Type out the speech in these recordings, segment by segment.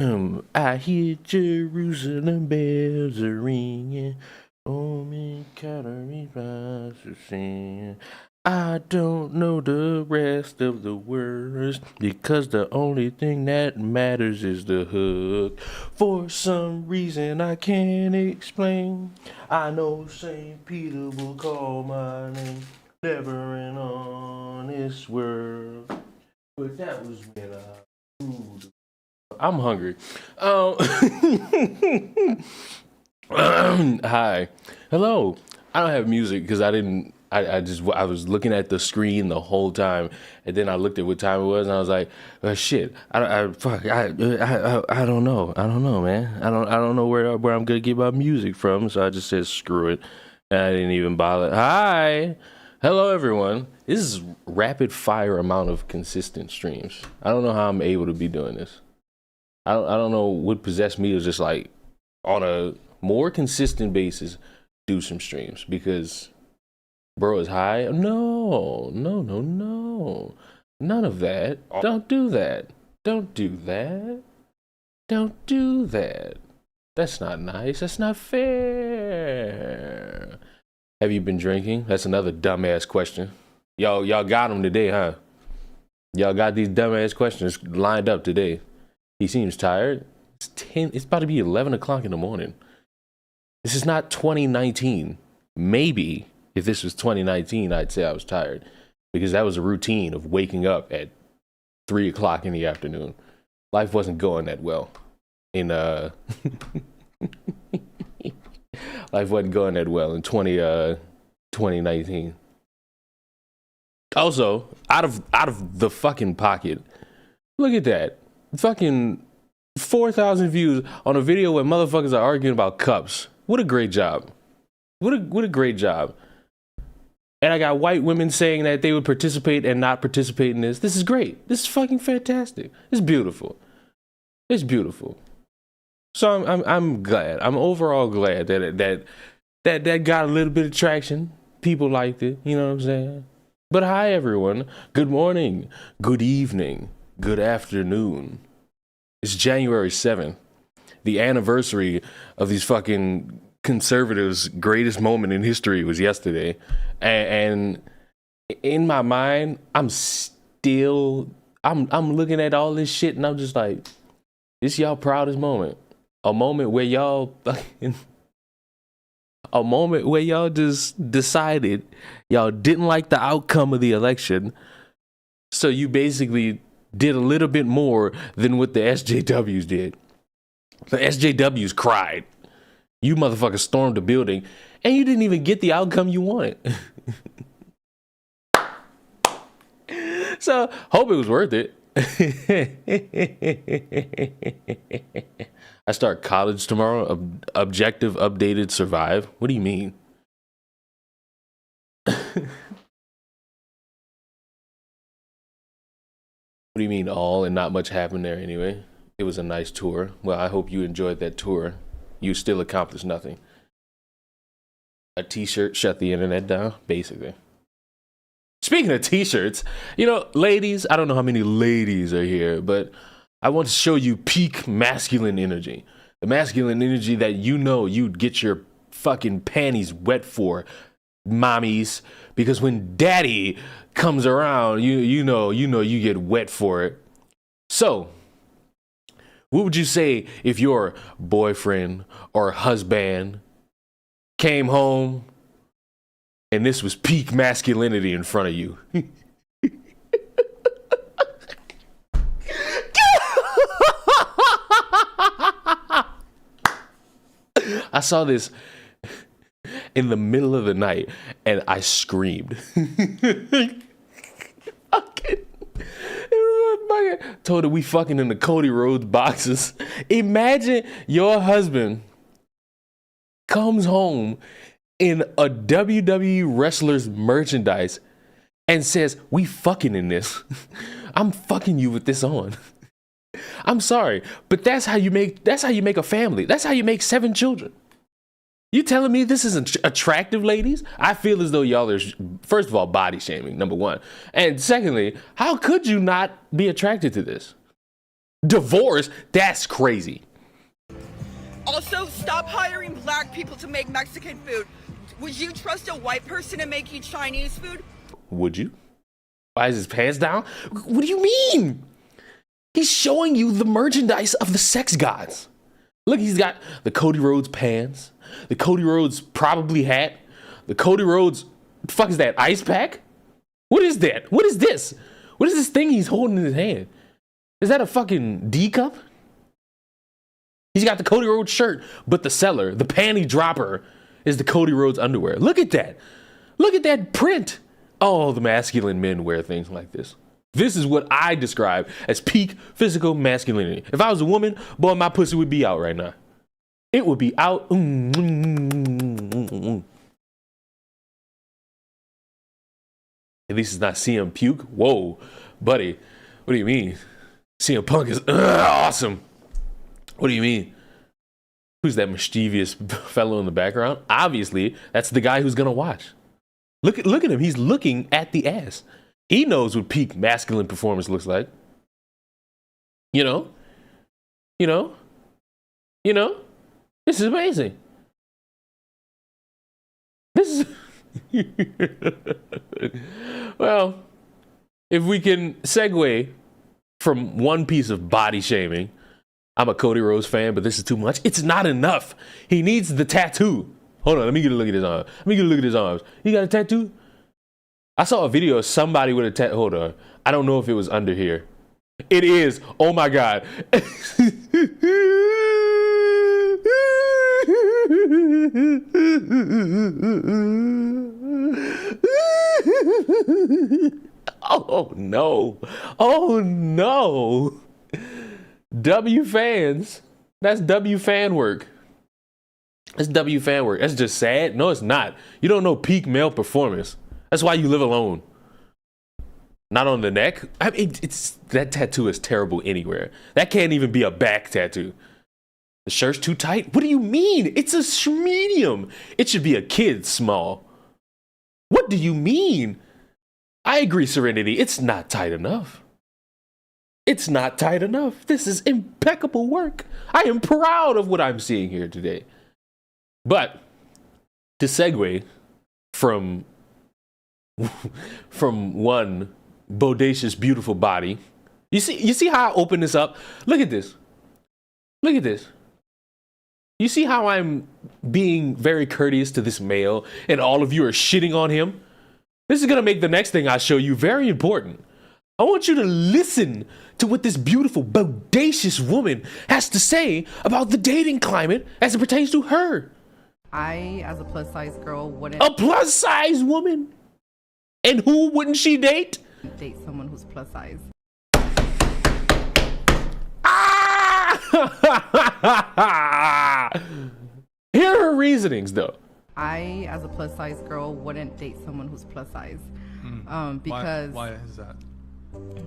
I hear Jerusalem bells are ringing. Oh, me calories rise to sing. I don't know the rest of the words because the only thing that matters is the hook. For some reason I can't explain, I know St. Peter will call my name. Never in on this world. But that was when I ruled. I'm hungry. Hi. Hello. I don't have music because I didn't. I was looking at the screen the whole time, and then I looked at what time it was, and I was like, "Shit! Fuck! I don't know. I don't know, man. I don't know where I'm gonna get my music from." So I just said, "Screw it," and I didn't even bother. Hi. Hello, everyone. This is rapid fire amount of consistent streams. I don't know how I'm able to be doing this. I don't know what possessed me to just like on a more consistent basis do some streams because bro is high. No, no, no, no. None of that. Don't do that. Don't do that. Don't do that. That's not nice. That's not fair. Have you been drinking? That's another dumbass question. Y'all got them today, huh? Y'all got these dumbass questions lined up today. He seems tired. It's about to be 11 o'clock in the morning. This is not 2019. Maybe if this was 2019, I'd say I was tired because that was a routine of waking up at 3 o'clock in the afternoon. Life wasn't going that well in life wasn't going that well in 2019. Also, out of the fucking pocket, look at that. Fucking 4,000 views on a video where motherfuckers are arguing about cups. What a great job. What a great job. And I got white women saying that they would participate and not participate in this. This is great. This is fucking fantastic. It's beautiful. It's beautiful. So I'm glad. I'm overall glad that got a little bit of traction. People liked it. You know what I'm saying? But hi everyone. Good morning. Good evening. Good afternoon. It's January 7th. The anniversary of these fucking conservatives' greatest moment in history was yesterday. And in my mind, I'm looking at all this shit and I'm just like, this y'all proudest moment. A moment where y'all just decided y'all didn't like the outcome of the election. So you basically did a little bit more than what the SJWs did. The SJWs cried. You motherfuckers stormed the building and you didn't even get the outcome you wanted. So, hope it was worth it. I start college tomorrow. Objective, updated, survive. What do you mean? What do you mean all and not much happened there anyway? It was a nice tour. Well, I hope you enjoyed that tour. You still accomplished nothing. A t-shirt shut the internet down, basically. Speaking of t-shirts, you know, ladies, I don't know how many ladies are here, but I want to show you peak masculine energy. The masculine energy that you know you'd get your fucking panties wet for, mommies, because when daddy comes around, you know you get wet for it. So, what would you say if your boyfriend or husband came home and this was peak masculinity in front of you? I saw this in the middle of the night and I screamed. Told her we fucking in the Cody Rhodes boxes. Imagine your husband comes home in a WWE wrestler's merchandise and says, we fucking in this. I'm fucking you with this on. I'm sorry, but that's how you make a family. That's how you make 7 children. You telling me this isn't attractive, ladies? I feel as though y'all are, first of all, body shaming, number one. And secondly, how could you not be attracted to this? Divorce? That's crazy. Also, stop hiring black people to make Mexican food. Would you trust a white person to make you Chinese food? Would you? Why is his pants down? What do you mean? He's showing you the merchandise of the sex gods. Look, he's got the Cody Rhodes pants, the Cody Rhodes probably hat, the Cody Rhodes, what the fuck is that, ice pack? What is that? What is this? What is this thing he's holding in his hand? Is that a fucking D cup? He's got the Cody Rhodes shirt, but the seller, the panty dropper, is the Cody Rhodes underwear. Look at that. Look at that print. Oh, the masculine men wear things like this. This is what I describe as peak physical masculinity. If I was a woman, boy, my pussy would be out right now. It would be out. At least it's not CM Puke. Whoa, buddy. What do you mean? CM Punk is awesome. What do you mean? Who's that mischievous fellow in the background? Obviously, that's the guy who's gonna watch. Look at him. He's looking at the ass. He knows what peak masculine performance looks like. You know? This is amazing. This is well, if we can segue from one piece of body shaming, I'm a Cody Rhodes fan, but this is too much. It's not enough. He needs the tattoo. Hold on, let me get a look at his arm. Let me get a look at his arms. He got a tattoo? I saw a video of somebody with a tattoo. Hold on. I don't know if it was under here. It is. Oh my God. Oh no. Oh no. W fans. That's W fan work. That's W fan work. That's just sad. No, it's not. You don't know peak male performance. That's why you live alone. Not on the neck. I mean, it's that tattoo is terrible anywhere. That can't even be a back tattoo. The shirt's too tight? What do you mean? It's a medium. It should be a kid small. What do you mean? I agree, Serenity. It's not tight enough. It's not tight enough. This is impeccable work. I am proud of what I'm seeing here today. But to segue from one bodacious, beautiful body, you see how I open this up? Look at this. Look at this. You see how I'm being very courteous to this male and all of you are shitting on him? This is going to make the next thing I show you very important. I want you to listen to what this beautiful, bodacious woman has to say about the dating climate as it pertains to her. I, as a plus size girl, wouldn't... A plus size woman? And who wouldn't she date? Date someone who's plus size. Here are her reasonings, though. I, as a plus size girl, wouldn't date someone who's plus size. Because why is that?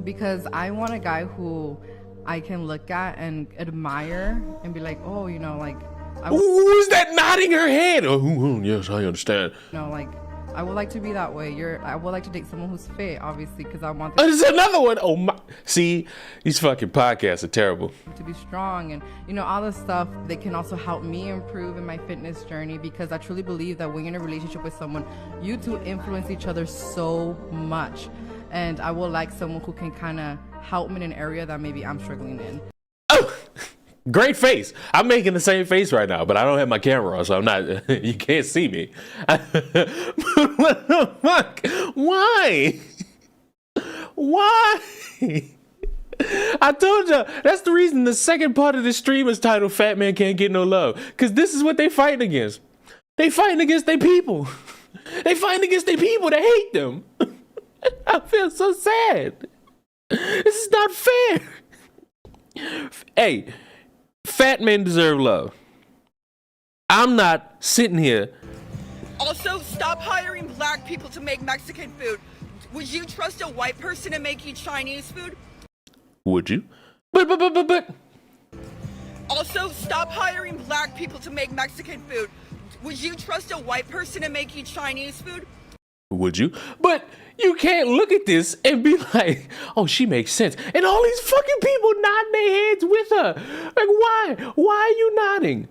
Because I want a guy who I can look at and admire and be like, oh, you know, like... Who's that nodding her head? Oh, yes, I understand. You know, like, I would like to be that way. I would like to date someone who's fit, obviously, because I want There's another one. Oh, my. See, these fucking podcasts are terrible. To be strong and, you know, all this stuff, they can also help me improve in my fitness journey, because I truly believe that when you're in a relationship with someone, you two influence each other so much. And I would like someone who can kind of help me in an area that maybe I'm struggling in. Oh, great face. I'm making the same face right now, but I don't have my camera on, so I'm not, you can't see me. What the fuck? Why? Why? I told you, that's the reason the second part of this stream is titled Fat Man Can't Get No Love. Because this is what they fighting against. They fighting against their people. They fighting against their people that hate them. I feel so sad. This is not fair. Hey, fat men deserve love. I'm not sitting here. Also, stop hiring black people to make Mexican food. Would you trust a white person to make you Chinese food? Would you? But. Also, stop hiring black people to make Mexican food. Would you trust a white person to make you Chinese food? would you? But you can't look at this and be like, oh, she makes sense. And all these fucking people nodding their heads with her. Like, why? Why are you nodding?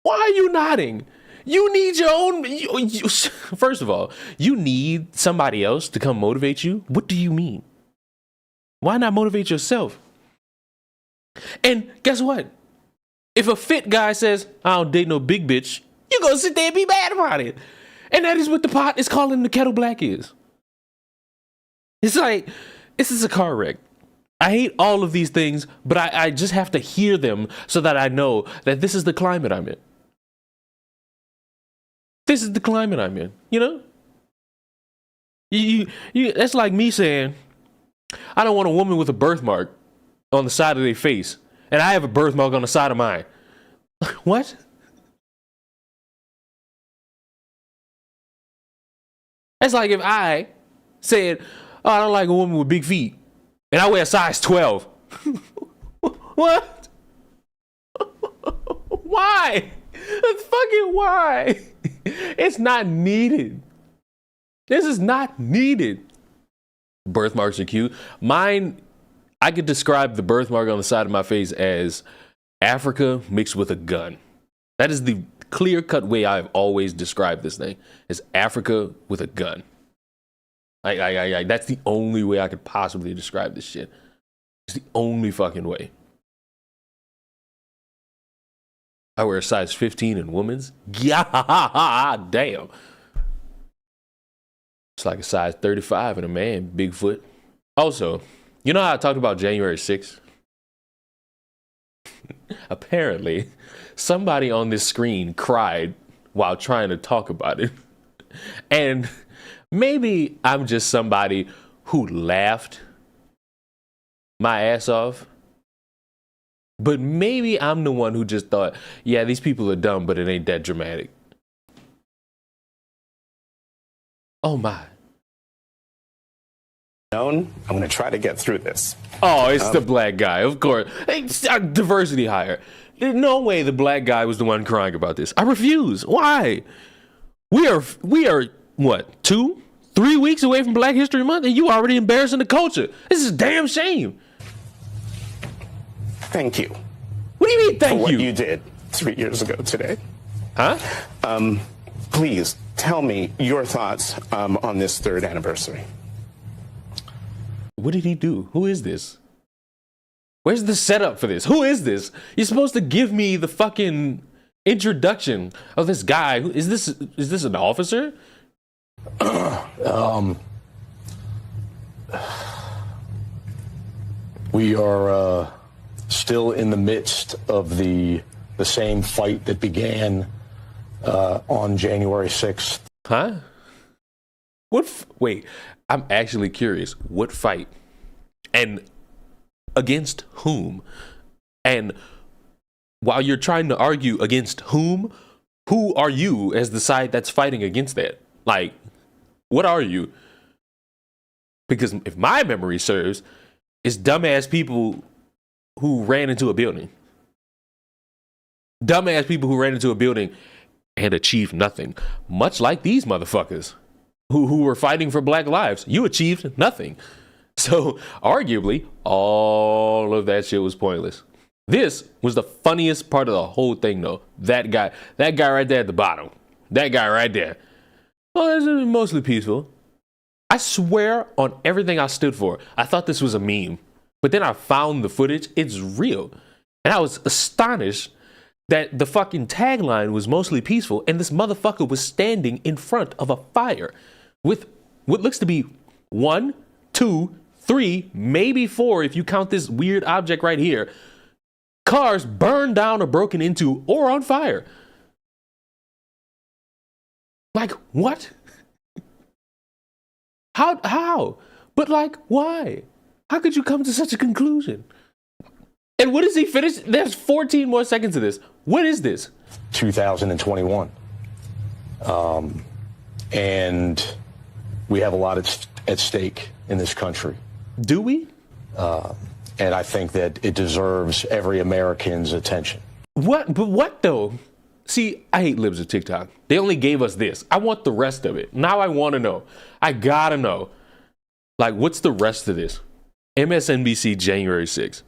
Why are you nodding? You need your own. First of all, you need somebody else to come motivate you. What do you mean? Why not motivate yourself? And guess what? If a fit guy says, I don't date no big bitch, you're going to sit there and be mad about it. And that is what the pot is calling the kettle black is. It's like, this is a car wreck. I hate all of these things, but I just have to hear them so that I know that this is the climate I'm in. This is the climate I'm in, you know? That's like me saying, I don't want a woman with a birthmark on the side of their face, and I have a birthmark on the side of mine. What? That's like if I said, oh, I don't like a woman with big feet, and I wear a size 12. What? Why? Fucking why? It's not needed. This is not needed. Birthmarks are cute. Mine, I could describe the birthmark on the side of my face as Africa mixed with a gun. That is the clear-cut way I've always described this thing, is Africa with a gun. That's the only way I could possibly describe this shit. It's the only fucking way. I wear a size 15 in women's. Yeah, damn. It's like a size 35 in a man, Bigfoot. Also, you know how I talked about January 6th? Apparently, somebody on this screen cried while trying to talk about it. And maybe I'm just somebody who laughed my ass off. But maybe I'm the one who just thought, yeah, these people are dumb, but it ain't that dramatic. Oh my. I'm going to try to get through this. Oh, it's the black guy, of course. Hey, diversity hire. There's no way the black guy was the one crying about this. I refuse. Why? We are what, 2-3 weeks away from Black History Month, and you already embarrassing the culture. This is a damn shame. Thank you. What do you mean, thank for what you? you did 3 years ago today. Huh? Please tell me your thoughts on this 3rd anniversary. What did he do? Who is this? Where's the setup for this? Who is this? You're supposed to give me the fucking introduction of this guy. Is this an officer? We are still in the midst of the same fight that began on January 6th. Huh? Wait, I'm actually curious. What fight? And against whom? And while you're trying to argue against whom, who are you as the side that's fighting against that? Like, what are you? Because if my memory serves, it's dumbass people who ran into a building. Dumbass people who ran into a building and achieved nothing. Much like these motherfuckers who were fighting for black lives. You achieved nothing. So arguably, all of that shit was pointless. This was the funniest part of the whole thing, though. That guy right there at the bottom. That guy right there. Well, it's mostly peaceful. I swear on everything I stood for, I thought this was a meme. But then I found the footage. It's real. And I was astonished that the fucking tagline was mostly peaceful and this motherfucker was standing in front of a fire with what looks to be 1, 2, 3, maybe 4 if you count this weird object right here. Cars burned down or broken into or on fire. Like, what? How? But like, why? How could you come to such a conclusion? And what does he finish? There's 14 more seconds of this. What is this? 2021. And we have a lot at stake in this country. Do we? And I think that it deserves every American's attention. What? But what though? See, I hate libs of TikTok. They only gave us this. I want the rest of it. Now I want to know. I gotta know. Like, what's the rest of this? MSNBC, January 6th.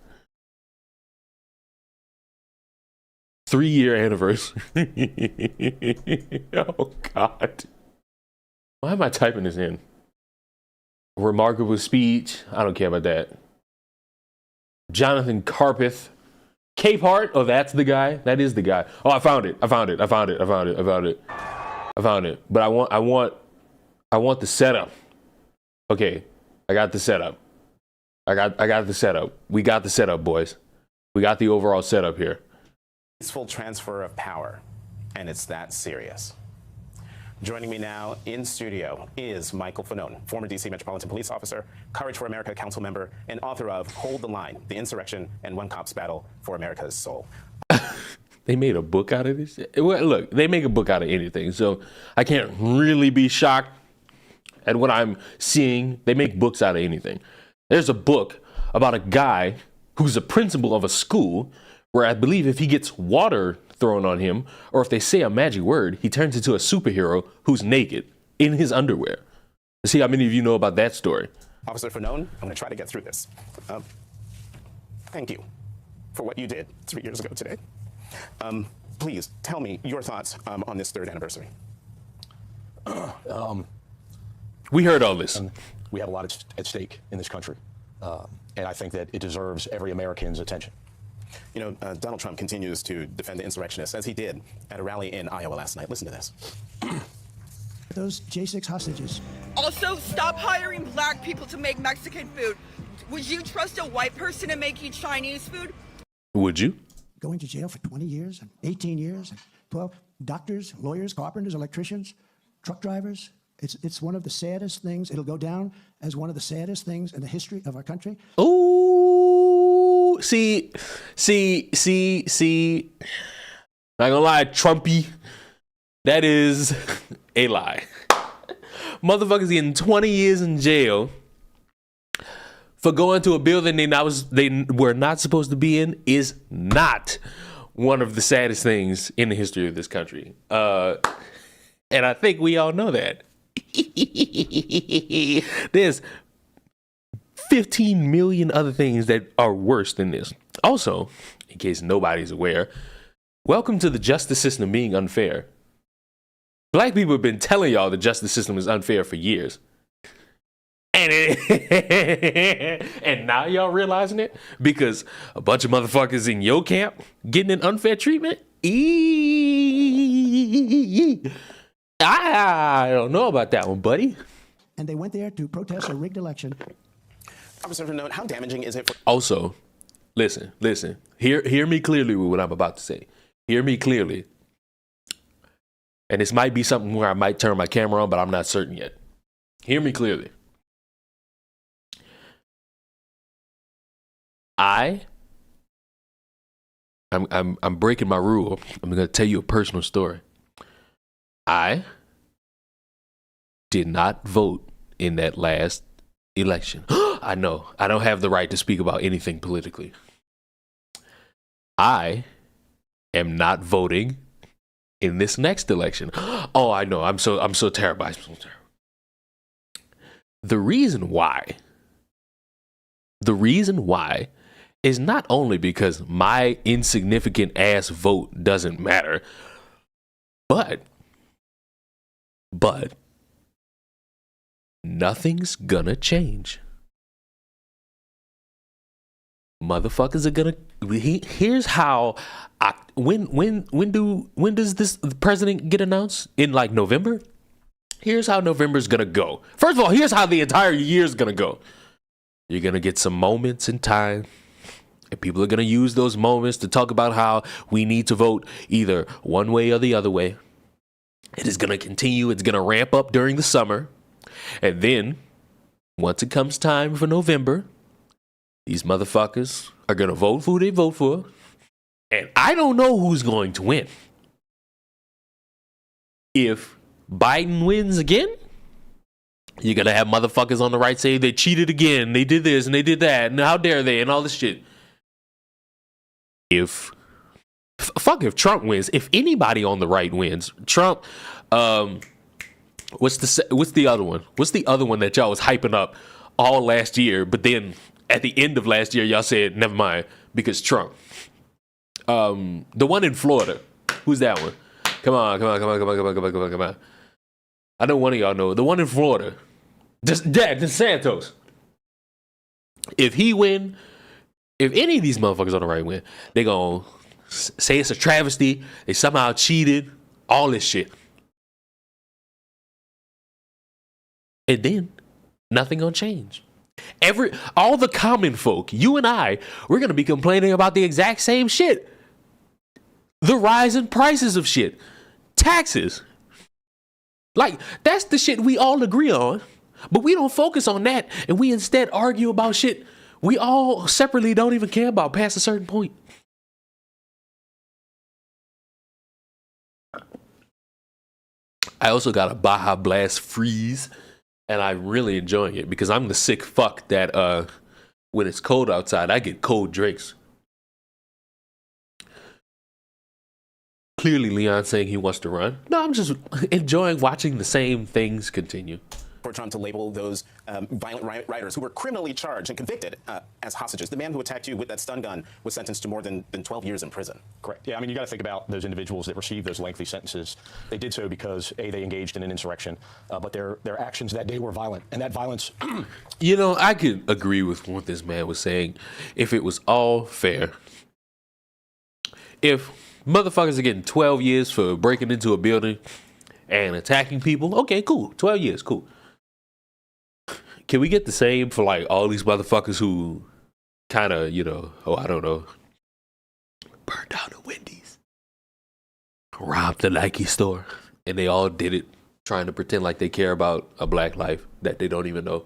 3-year anniversary. Oh, God. Why am I typing this in? Remarkable speech. I don't care about that. Jonathan Carpeth. Capehart. Oh, that's the guy. That is the guy. Oh, I found it. I found it. But I want the setup. Okay. I got the setup. I got the setup. We got the setup, boys. We got the overall setup here. Peaceful transfer of power, and it's that serious. Joining me now in studio is Michael Fanone, former D.C. Metropolitan Police Officer, Courage for America Council member, and author of Hold the Line, The Insurrection and One Cop's Battle for America's Soul. They made a book out of this? Well, look, they make a book out of anything, so I can't really be shocked at what I'm seeing. They make books out of anything. There's a book about a guy who's a principal of a school where I believe if he gets water thrown on him, or if they say a magic word, he turns into a superhero who's naked in his underwear. Let's see how many of you know about that story. Officer Fanone, I'm going to try to get through this. Thank you for what you did 3 years ago today. Please tell me your thoughts on this 3rd anniversary. We heard all this. We have a lot at stake in this country, and I think that it deserves every American's attention. You know, Donald Trump continues to defend the insurrectionists, as he did at a rally in Iowa last night. Listen to this. Those J6 hostages. Also, stop hiring black people to make Mexican food. Would you trust a white person to make you Chinese food? Would you? Going to jail for 20 years and 18 years and 12 doctors, lawyers, carpenters, electricians, truck drivers. It's one of the saddest things. It'll go down as one of the saddest things in the history of our country. Oh, see. Not gonna lie, Trumpy. That is a lie. Motherfuckers getting 20 years in jail for going to a building they were not supposed to be in is not one of the saddest things in the history of this country. And I think we all know that. There's 15 million other things that are worse than this. Also, in case nobody's aware, welcome to the justice system being unfair. Black people have been telling y'all the justice system is unfair for years. And now y'all realizing it because a bunch of motherfuckers in your camp getting an unfair treatment? I don't know about that one, buddy. And they went there to protest a rigged election. Officer Fanone, how damaging is it for... Also, listen. Hear me clearly with what I'm about to say. Hear me clearly. And this might be something where I might turn my camera on, but I'm not certain yet. Hear me clearly. I'm breaking my rule. I'm going to tell you a personal story. I did not vote in that last election. I know. I don't have the right to speak about anything politically. I am not voting in this next election. Oh, I know. I'm so terrible. I'm so terrible. The reason why is not only because my insignificant ass vote doesn't matter, but nothing's gonna change. Motherfuckers are gonna. Here's how. When does this president get announced? In like November? Here's how November's gonna go. First of all, here's how the entire year's gonna go. You're gonna get some moments in time, and people are gonna use those moments to talk about how we need to vote either one way or the other way. It is gonna continue. It's gonna ramp up during the summer, and then once it comes time for November, these motherfuckers are gonna vote for who they vote for, and I don't know who's going to win. If Biden wins again, you're gonna have motherfuckers on the right say they cheated again, they did this and they did that, and how dare they, and all this shit. If fuck if Trump wins. If anybody on the right wins, Trump. What's the other one? What's the other one that y'all was hyping up all last year, but then at the end of last year y'all said never mind because Trump. The one in Florida. Who's that one? Come on. I know one of y'all know. The one in Florida. DeSantis. If he win, if any of these motherfuckers on the right win, they gonna say it's a travesty, they somehow cheated, all this shit. And then nothing gonna change. All the common folk, you and I, we're gonna be complaining about the exact same shit. The rise in prices of shit. Taxes. Like, that's the shit we all agree on. But we don't focus on that, and we instead argue about shit we all separately don't even care about past a certain point. I also got a Baja Blast Freeze, and I'm really enjoying it because I'm the sick fuck that when it's cold outside, I get cold drinks. Clearly, Leon saying he wants to run. No, I'm just enjoying watching the same things continue. For Trump to label those violent rioters who were criminally charged and convicted as hostages. The man who attacked you with that stun gun was sentenced to more than 12 years in prison. Correct. Yeah, I mean, you got to think about those individuals that received those lengthy sentences. They did so because, A, they engaged in an insurrection, but their actions that day were violent. And that violence... You know, I could agree with what this man was saying if it was all fair. If motherfuckers are getting 12 years for breaking into a building and attacking people, okay, cool. 12 years, cool. Can we get the same for like all these motherfuckers who kind of, you know, I don't know, burned down the Wendy's, robbed the Nike store, and they all did it trying to pretend like they care about a black life that they don't even know.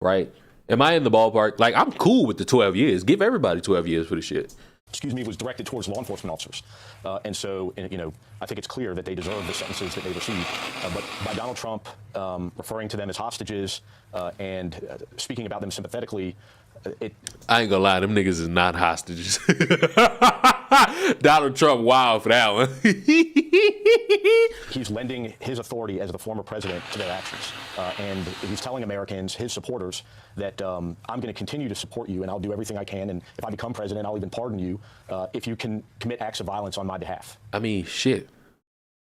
Right? Am I in the ballpark? Like, I'm cool with the 12 years. Give everybody 12 years for the shit. was directed towards law enforcement officers. And so, you know, I think it's clear that they deserve the sentences that they received. But by Donald Trump referring to them as hostages and speaking about them sympathetically, I ain't gonna lie, them niggas is not hostages. Donald Trump wild for that one. He's lending his authority as the former president to their actions. And he's telling Americans, his supporters, that I'm going to continue to support you and I'll do everything I can. And if I become president, I'll even pardon you if you can commit acts of violence on my behalf. I mean, shit.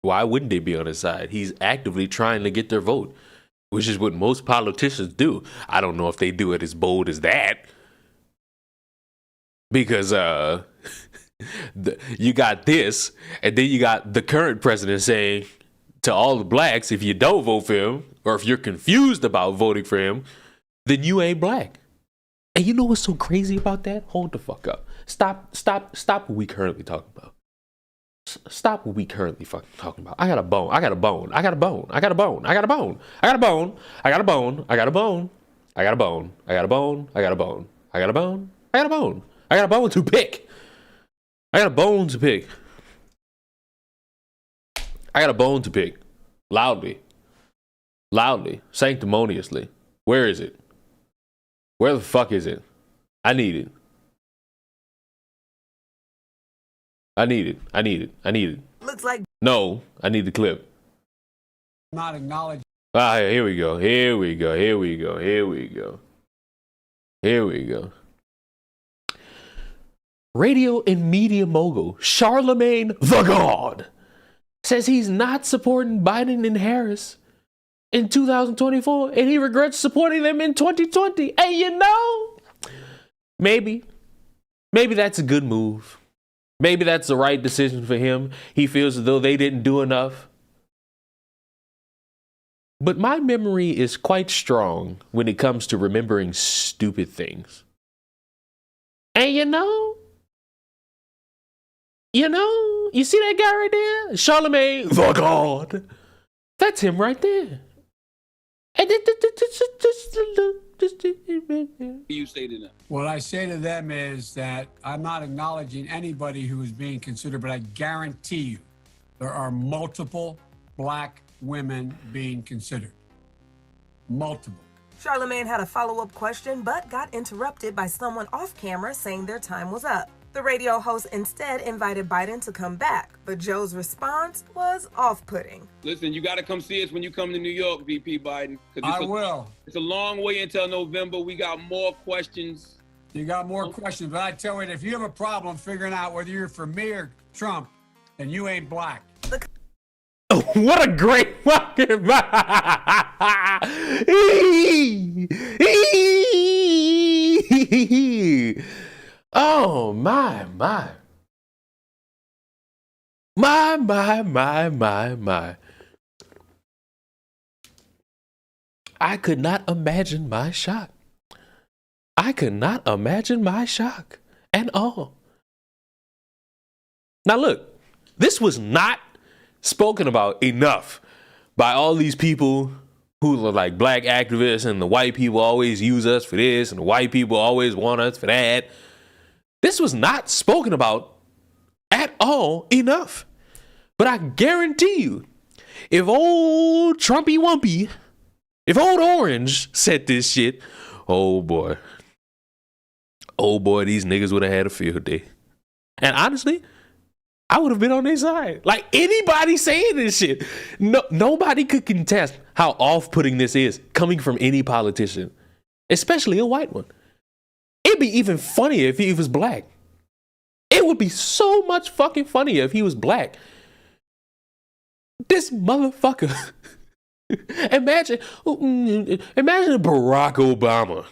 Why wouldn't they be on his side? He's actively trying to get their vote, which is what most politicians do. I don't know if they do it as bold as that. Because you got this, and then you got the current president saying to all the blacks, if you don't vote for him, or if you're confused about voting for him, then you ain't black. And you know what's so crazy about that? Hold the fuck up. Stop what we currently talking about. Stop what we currently fucking talking about. I got a bone. I got a bone. I got a bone. I got a bone. I got a bone. I got a bone. I got a bone. I got a bone. I got a bone. I got a bone. I got a bone. I got a bone. I got a bone. I got a bone to pick. I got a bone to pick. I got a bone to pick. Loudly. Loudly. Sanctimoniously. Where is it? Where the fuck is it? I need it. I need it. I need it. I need it. Looks like... No, I need the clip. Not acknowledged. Ah, here we go. Here we go. Here we go. Here we go. Here we go. Radio and media mogul Charlemagne the God says he's not supporting Biden and Harris in 2024, and he regrets supporting them in 2020. And you know, maybe that's a good move. Maybe that's the right decision for him. He feels as though they didn't do enough. But my memory is quite strong when it comes to remembering stupid things. And you know, you see that guy right there? Charlemagne the God. That's him right there. And you say to them? What I say to them is that I'm not acknowledging anybody who is being considered, but I guarantee you there are multiple black women being considered. Multiple. Charlemagne had a follow-up question, but got interrupted by someone off camera saying their time was up. The radio host instead invited Biden to come back, but Joe's response was off-putting. Listen, you got to come see us when you come to New York, VP Biden. I will. It's a long way until November. We got more questions. You got more questions, but I tell you, if you have a problem figuring out whether you're for me or Trump, then you ain't black. What a great fucking oh my. I could not imagine my shock. I could not imagine my shock at all. Now look, this was not spoken about enough by all these people who are like black activists, and the white people always use us for this and the white people always want us for that. This was not spoken about at all enough. But I guarantee you, if old Trumpy Wumpy, if old Orange said this shit, oh boy, these niggas would have had a field day. And honestly, I would have been on their side. Like anybody saying this shit. No, nobody could contest how off-putting this is coming from any politician, especially a white one. It'd be even funnier if he was black. It would be so much fucking funnier if he was black. This motherfucker. Imagine Barack Obama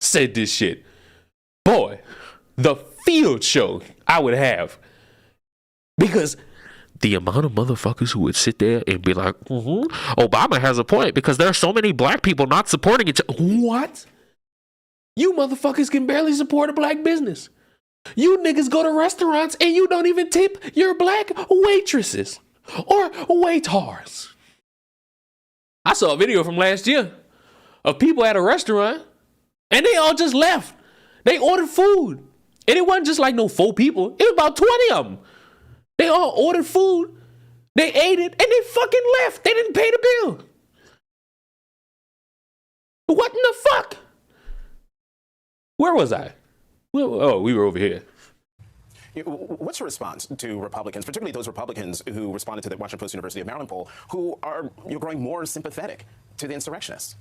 said this shit. Boy, the field show I would have. Because the amount of motherfuckers who would sit there and be like, Obama has a point because there are so many black people not supporting each other. What? You motherfuckers can barely support a black business. You niggas go to restaurants and you don't even tip your black waitresses or waiters. I saw a video from last year of people at a restaurant and they all just left. They ordered food. And it wasn't just like no 4 people. It was about 20 of them. They all ordered food. They ate it and they fucking left. They didn't pay the bill. What in the fuck? Where was I? Oh, we were over here. What's your response to Republicans, particularly those Republicans who responded to the Washington Post University of Maryland poll, who are growing more sympathetic to the insurrectionists?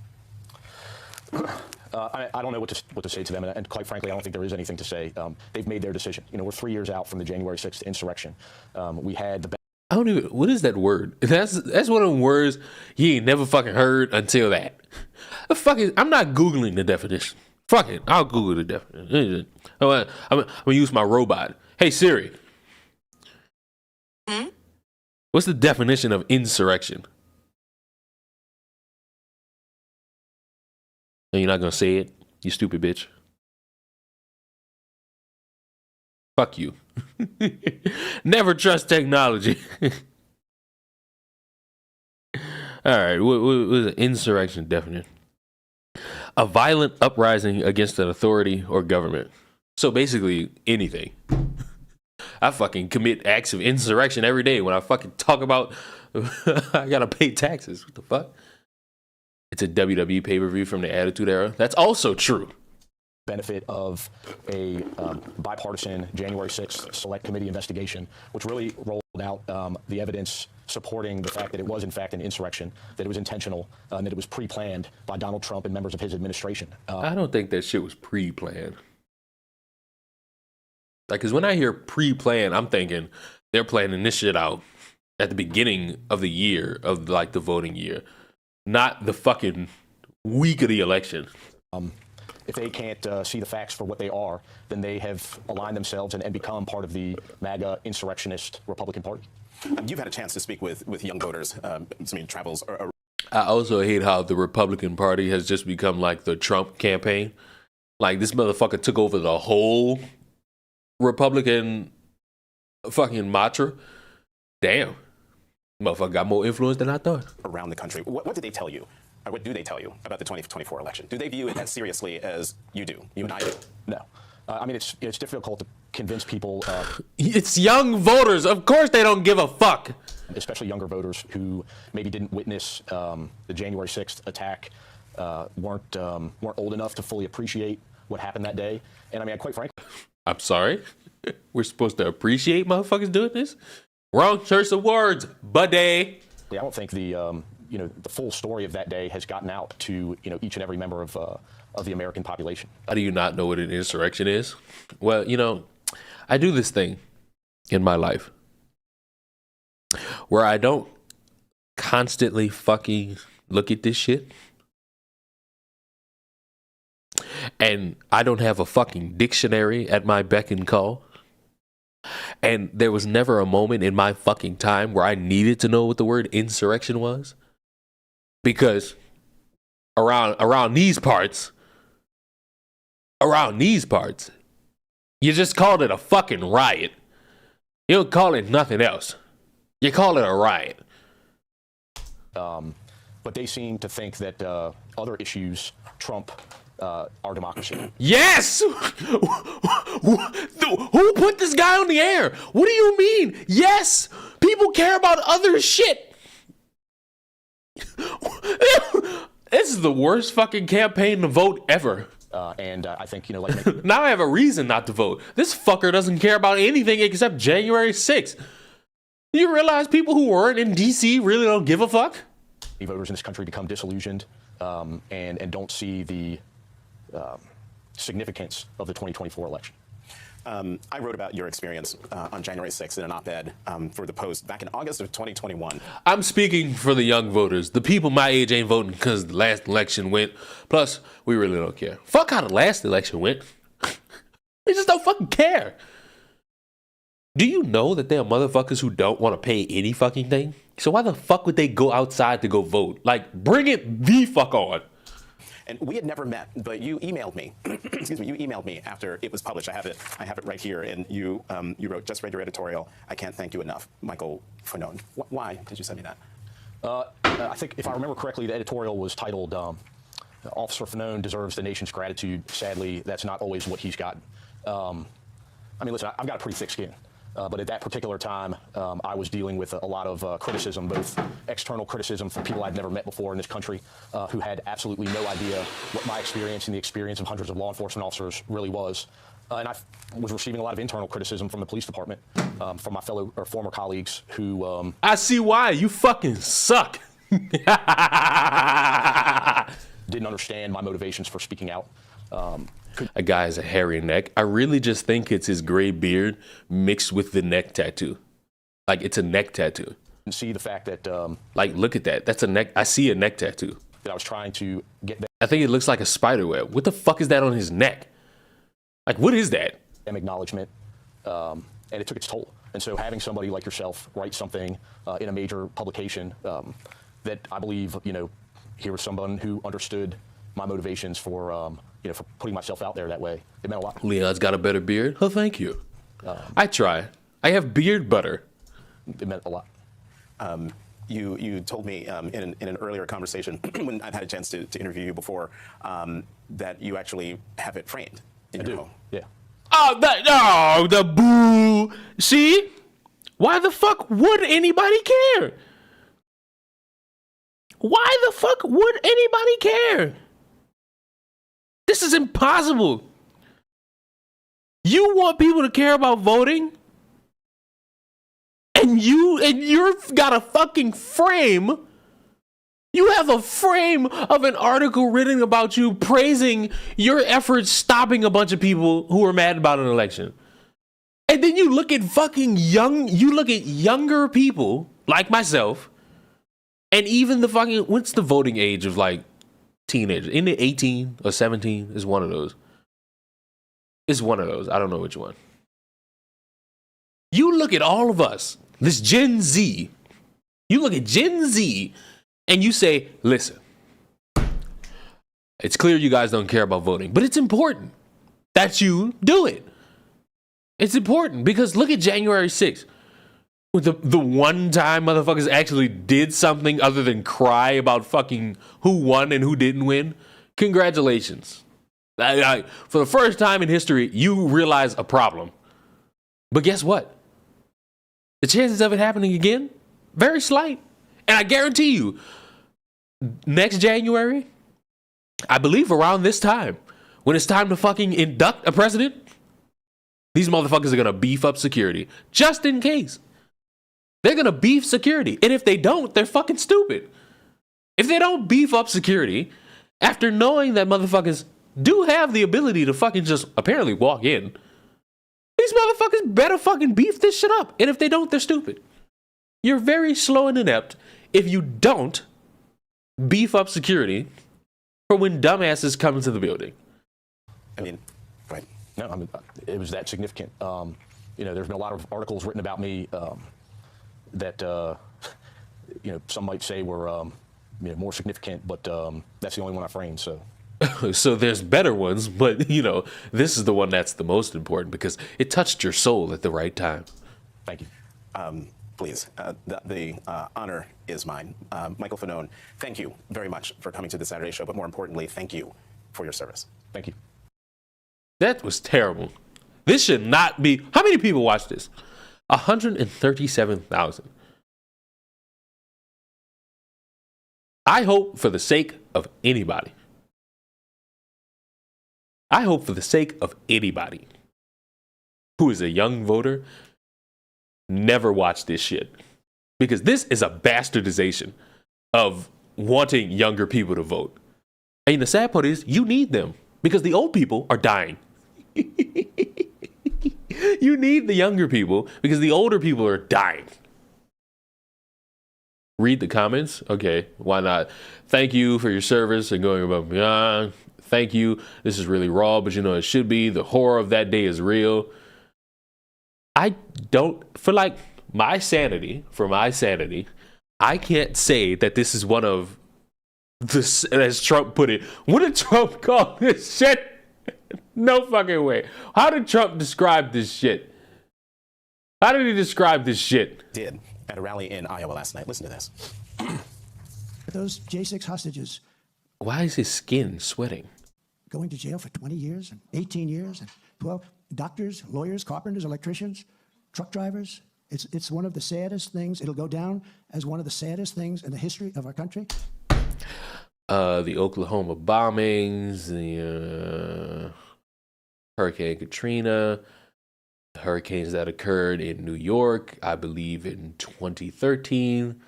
I don't know what to say to them, and quite frankly, I don't think there is anything to say. They've made their decision. We're 3 years out from the January 6th insurrection. We had the. I don't even. What is that word? That's one of the words you ain't never fucking heard until that. The fuck is? I'm not googling the definition. Fuck it, I'll Google the definition. I'm gonna use my robot. Hey Siri. What's the definition of insurrection? And you're not gonna say it, you stupid bitch. Fuck you. Never trust technology. All right, what is an insurrection definition? A violent uprising against an authority or government. So basically anything. I fucking commit acts of insurrection every day when I fucking talk about I gotta pay taxes. What the fuck? It's a WWE pay-per-view from the Attitude Era. That's also true. Benefit of a bipartisan January 6th Select Committee investigation, which really rolled out the evidence supporting the fact that it was, in fact, an insurrection, that it was intentional, and that it was pre-planned by Donald Trump and members of his administration. I don't think that shit was pre-planned. Like, because when I hear pre-planned, I'm thinking they're planning this shit out at the beginning of the year, of like the voting year, not the fucking week of the election. If they can't see the facts for what they are, then they have aligned themselves and become part of the MAGA insurrectionist Republican Party. You've had a chance to speak with young voters. Travels. I also hate how the Republican Party has just become like the Trump campaign. Like, this motherfucker took over the whole Republican fucking mantra. Damn. Motherfucker got more influence than I thought. Around the country. What did they tell you? Or what do they tell you about the 2024 election? Do they view it as seriously as you do, you and I do? No. It's difficult to convince people. It's young voters. Of course they don't give a fuck. Especially younger voters who maybe didn't witness the January 6th attack, weren't old enough to fully appreciate what happened that day. And quite frankly, I'm sorry. We're supposed to appreciate motherfuckers doing this? Wrong choice of words, buddy. Yeah, I don't think the the full story of that day has gotten out to each and every member of the American population. How do you not know what an insurrection is? Well, I do this thing in my life where I don't constantly fucking look at this shit. And I don't have a fucking dictionary at my beck and call. And there was never a moment in my fucking time where I needed to know what the word insurrection was. Because around these parts, you just called it a fucking riot. You don't call it nothing else. You call it a riot. But they seem to think that other issues trump our democracy. Yes! Who put this guy on the air? What do you mean? Yes! People care about other shit. This is the worst fucking campaign to vote ever. And I think, now I have a reason not to vote. This fucker doesn't care about anything except January 6th. Do you realize people who weren't in D.C. really don't give a fuck? Voters in this country become disillusioned and don't see the significance of the 2024 election. I wrote about your experience on January 6th in an op-ed for the Post back in August of 2021. I'm speaking for the young voters. The people my age ain't voting because the last election went. Plus, we really don't care. Fuck how the last election went. We just don't fucking care. Do you know that there are motherfuckers who don't want to pay any fucking thing? So why the fuck would they go outside to go vote? Like, bring it the fuck on. And we had never met, but you emailed me. Excuse me. You emailed me after it was published. I have it right here. And you wrote, "Just read your editorial. I can't thank you enough, Michael Fanon." Why did you send me that? I think, if I remember correctly, the editorial was titled "Officer Fanon deserves the nation's gratitude. Sadly, that's not always what he's gotten." Listen, I've got a pretty thick skin. But at that particular time, I was dealing with a lot of criticism, both external criticism from people I'd never met before in this country, who had absolutely no idea what my experience and the experience of hundreds of law enforcement officers really was. And I was receiving a lot of internal criticism from the police department, from my fellow or former colleagues who... I see why. You fucking suck. didn't understand my motivations for speaking out. A guy has a hairy neck. I really just think it's his gray beard mixed with the neck tattoo. Like, it's a neck tattoo. And see the fact that... like, look at that. That's a neck. I see a neck tattoo. That I was trying to get... I think it looks like a spider web. What the fuck is that on his neck? Like, what is that? Acknowledgement. And it took its toll. And so having somebody like yourself write something in a major publication that I believe, here was someone who understood my motivations for putting myself out there that way. It meant a lot. Leon's got a better beard. Oh, thank you. I try. I have beard butter. It meant a lot. You told me in an earlier conversation when I've had a chance to interview you before that you actually have it framed in your home. Yeah. Oh, the boo. See? Why the fuck would anybody care? Why the fuck would anybody care? This is impossible. You want people to care about voting? And you've got a fucking frame. You have a frame of an article written about you praising your efforts stopping a bunch of people who are mad about an election. And then you look at younger people like myself, and even what's the voting age of like teenagers? Isn't it 18 or 17? It's one of those. It's one of those. I don't know which one. You look at all of us, this Gen Z. You look at Gen Z and you say, listen, it's clear you guys don't care about voting, but it's important that you do it. It's important because look at January 6th. The one time motherfuckers actually did something other than cry about fucking who won and who didn't win. Congratulations. For the first time in history, you realize a problem. But guess what? The chances of it happening again, very slight. And I guarantee you, next January, I believe around this time, when it's time to fucking induct a president, These motherfuckers are going to beef up security just in case. They're going to beef security. And if they don't, they're fucking stupid. If they don't beef up security, after knowing that motherfuckers do have the ability to fucking just apparently walk in, these motherfuckers better fucking beef this shit up. And if they don't, they're stupid. You're very slow and inept if you don't beef up security for when dumbasses come into the building. I mean, right. No, I mean, it was that significant. You know, there's been a lot of articles written about me that, you know, some might say were, you know, more significant, but that's the only one I framed, so. So there's better ones, but, you know, this is the one that's the most important because it touched your soul at the right time. Thank you. Please, the honor is mine. Michael Fanone, thank you very much for coming to the Saturday Show, but more importantly, thank you for your service. Thank you. That was terrible. This should not be. How many people watched this? 137,000. I hope for the sake of anybody. I hope for the sake of anybody who is a young voter, never watch this shit. Because this is a bastardization of wanting younger people to vote. And the sad part is, you need them. Because the old people are dying. You need the younger people because the older people are dying. Read the comments? Okay, why not? Thank you for your service and going above and beyond. Thank you. This is really raw, but you know it should be. The horror of that day is real. I don't, for my sanity, I can't say that this is one of the, as Trump put it, what did Trump call this shit? No fucking way. How did Trump describe this shit? How did he describe this shit? Did at a rally in Iowa last night. Listen to this. Those J6 hostages Why is his skin sweating? going to jail for 20 years and 18 years and 12 doctors, lawyers, carpenters, electricians, truck drivers. It's one of the saddest things. It'll go down as one of the saddest things in the history of our country. The Oklahoma bombings, the Hurricane Katrina, the hurricanes that occurred in New York, I believe in 2013,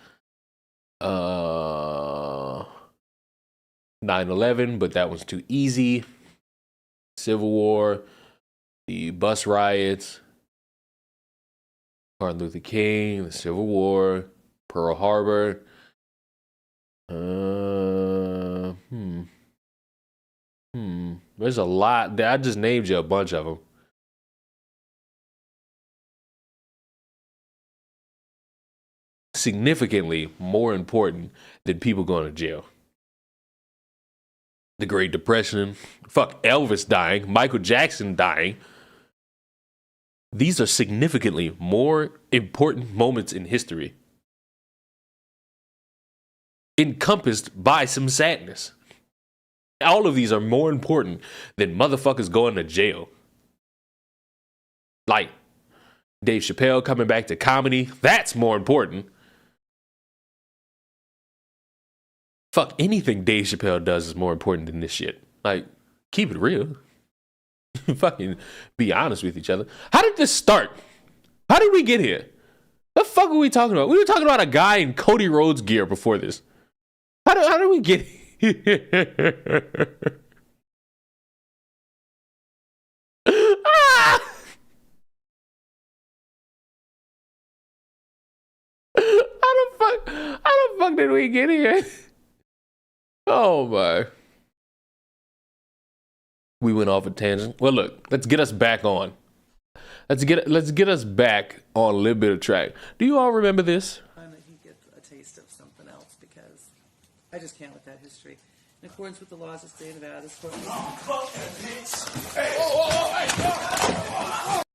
9/11, but that was too easy, Civil War, the bus riots, Martin Luther King, the Civil War, Pearl Harbor. There's a lot. I just named you a bunch of them. Significantly more important than people going to jail. The Great Depression, fuck Elvis dying, Michael Jackson dying. These are significantly more important moments in history, encompassed by some sadness. All of these are more important than motherfuckers going to jail. Like Dave Chappelle coming back to comedy, that's more important. Fuck, anything Dave Chappelle does is more important than this shit. Like, keep it real. Fucking be honest with each other. How did this start? How did we get here? The fuck are we talking about? We were talking about a guy in Cody Rhodes gear before this. How did we get here? How the fuck did we get here? Oh my. We went off a tangent. Well, look, let's get us back on. Let's get us back on a little bit of track. Do you all remember this? And he gets a taste of something else because I just can't with that history. In accordance with the laws of the state of Nevada, this court.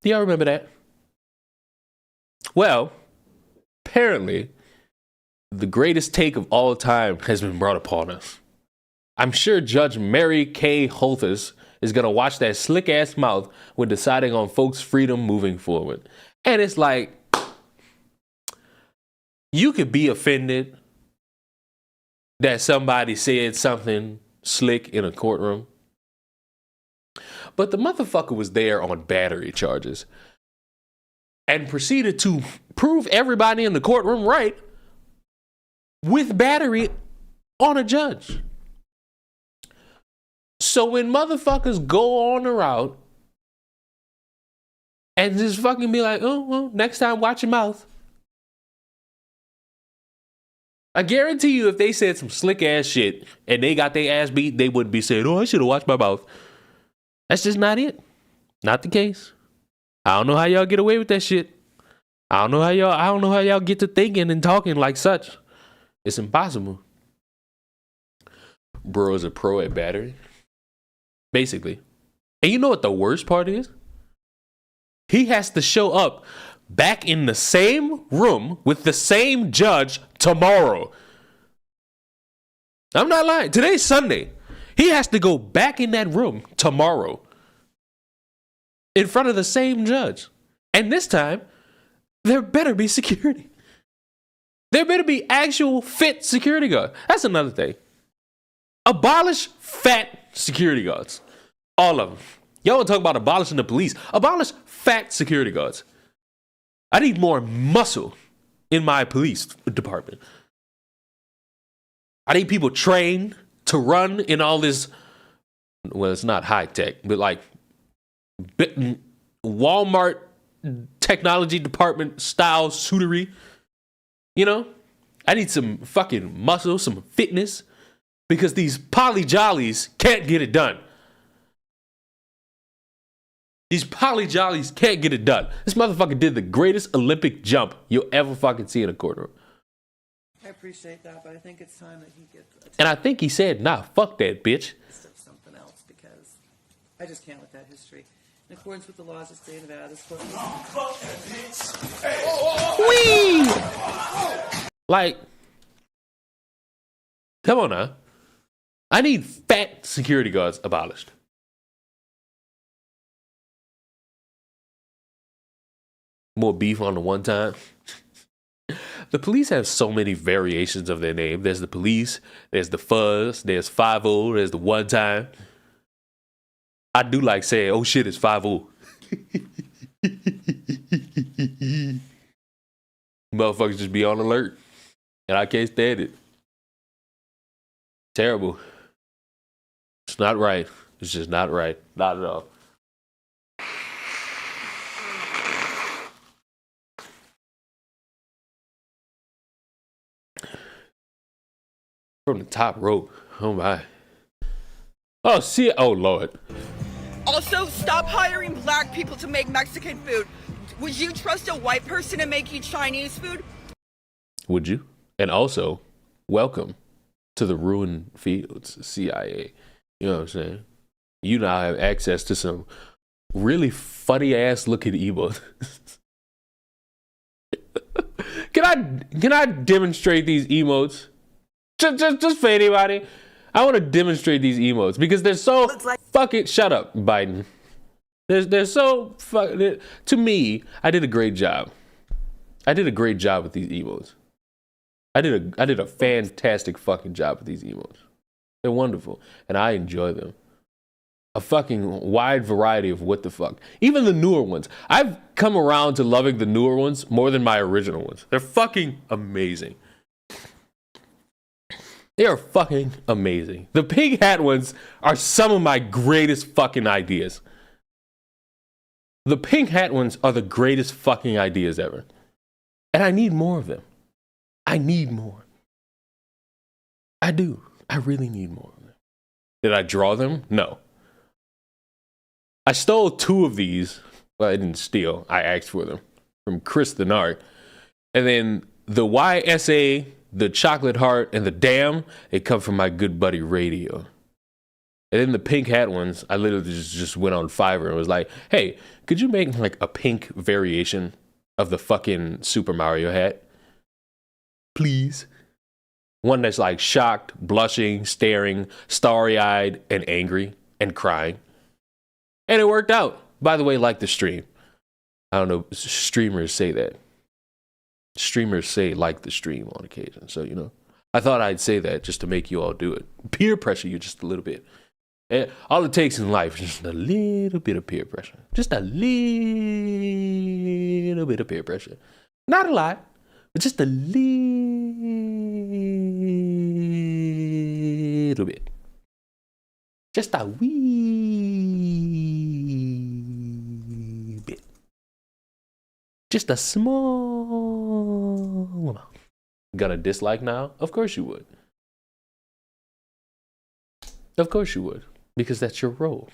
Do y'all remember that? Well, apparently, the greatest take of all time has been brought upon us. I'm sure Judge Mary Kay Holthus is going to watch that slick ass mouth when deciding on folks' freedom moving forward. And it's like, you could be offended that somebody said something slick in a courtroom. But the motherfucker was there on battery charges and proceeded to prove everybody in the courtroom right with battery on a judge. So when motherfuckers go on the route and just fucking be like, oh, well, next time watch your mouth. I guarantee you if they said some slick ass shit and they got their ass beat, they wouldn't be saying, oh, I should have watched my mouth. That's just not it. Not the case. I don't know how y'all get away with that shit. I don't know how y'all get to thinking and talking like such. It's impossible. Bro is a pro at battery. Basically. And you know what the worst part is? He has to show up back in the same room with the same judge tomorrow. I'm not lying. Today's Sunday. He has to go back in that room tomorrow in front of the same judge. And this time, there better be security. There better be actual fit security guards. That's another thing. Abolish fat security guards. All of them. Y'all want to talk about abolishing the police. Abolish fat security guards. I need more muscle in my police department. I need people trained to run in all this, well, it's not high tech, but like Walmart technology department style suitery. You know, I need some fucking muscle, some fitness, because these poly jollies can't get it done. These poly jollies can't get it done. This motherfucker did the greatest Olympic jump you'll ever fucking see in a courtroom. I appreciate that, but I think it's time that he gets attention. And I think he said, nah, fuck that, bitch. Something else, because I just can't with that history. In accordance with the laws of the state of Nevada, this court... Whee! Like, come on now. I need fat security guards abolished. More beef on the one time. The police have so many variations of their name. There's the police, there's the fuzz, there's 5-0, there's the one time. I do like saying, oh shit, it's 5-0. Motherfuckers just be on alert. And I can't stand it. Terrible. It's not right. It's just not right. Not at all. From the top rope. Oh my. Oh, see. Oh, Lord. Also, stop hiring black people to make Mexican food. Would you trust a white person to make you Chinese food? Would you? And also, welcome to the ruined fields, CIA. You know what I'm saying? You now have access to some really funny ass looking emotes. Can I demonstrate these emotes? Just for anybody. I want to demonstrate these emotes because they're so fucking. Shut up, Biden. They're so fucking. To me, I did a great job. I did a great job with these emotes. I did a fantastic fucking job with these emotes. They're wonderful, and I enjoy them. A fucking wide variety of what the fuck. Even the newer ones. I've come around to loving the newer ones more than my original ones. They're fucking amazing. They are fucking amazing. The pig hat ones are some of my greatest fucking ideas. The pink hat ones are the greatest fucking ideas ever. And I need more of them. I need more. I do. I really need more of them. Did I draw them? No. I stole 2 of these. Well, I didn't steal. I asked for them from Chris the Narc. And then the YSA, the chocolate heart, and the damn, they come from my good buddy Radio. And then the pink hat ones, I literally just went on Fiverr and was like, hey, could you make like a pink variation of the fucking Super Mario hat? Please. One that's like shocked, blushing, staring, starry-eyed, and angry, and crying. And it worked out. By the way, like the stream. I don't know, streamers say that. Streamers say like the stream on occasion. So, you know, I thought I'd say that just to make you all do it. Peer pressure you just a little bit. All it takes in life is just a little bit of peer pressure. Just a little bit of peer pressure. Not a lot, but just a little bit. Just a wee bit. Just a small amount. Gonna dislike now? Of course you would. Of course you would. Because that's your role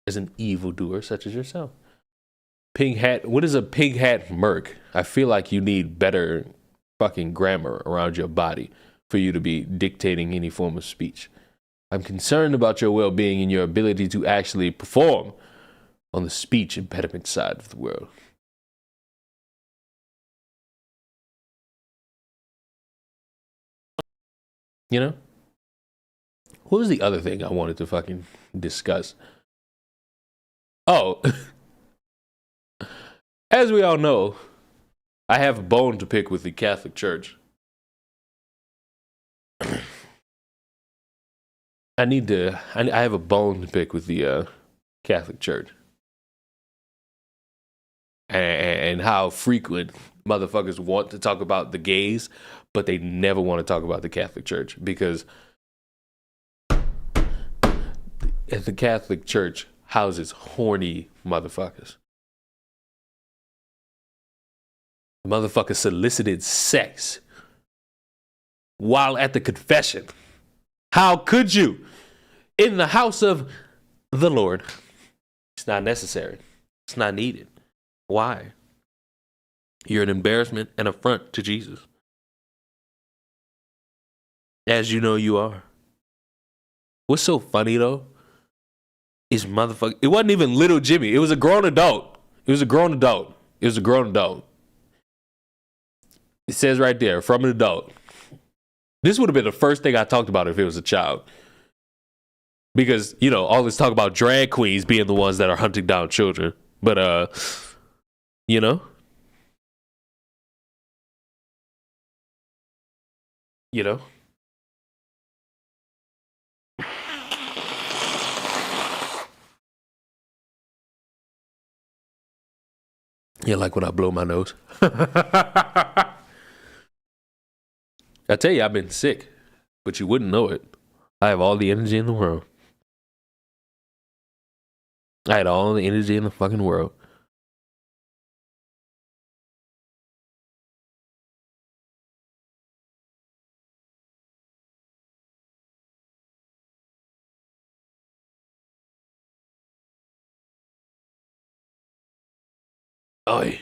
as an evildoer such as yourself. Pig hat. What is a pig hat merc? I feel like you need better fucking grammar around your body for you to be dictating any form of speech. I'm concerned about your well-being and your ability to actually perform on the speech impediment side of the world. You know? What was the other thing I wanted to fucking discuss? Oh, as we all know, I have a bone to pick with the Catholic Church. I have a bone to pick with the Catholic Church. And how frequent motherfuckers want to talk about the gays, but they never want to talk about the Catholic Church, because the Catholic Church houses horny motherfuckers. The motherfucker solicited sex while at the confession. How could you? In the house of the Lord. It's not necessary. It's not needed. Why? You're an embarrassment and affront to Jesus. As you know you are. What's so funny though is motherfucker. It wasn't even little Jimmy. It was a grown adult. It says right there, from an adult. This would have been the first thing I talked about if it was a child. Because, you know, all this talk about drag queens being the ones that are hunting down children. But, you know? You know? Yeah, like when I blow my nose. I tell you, I've been sick, but you wouldn't know it. I have all the energy in the world. I had all the energy in the fucking world. Oy.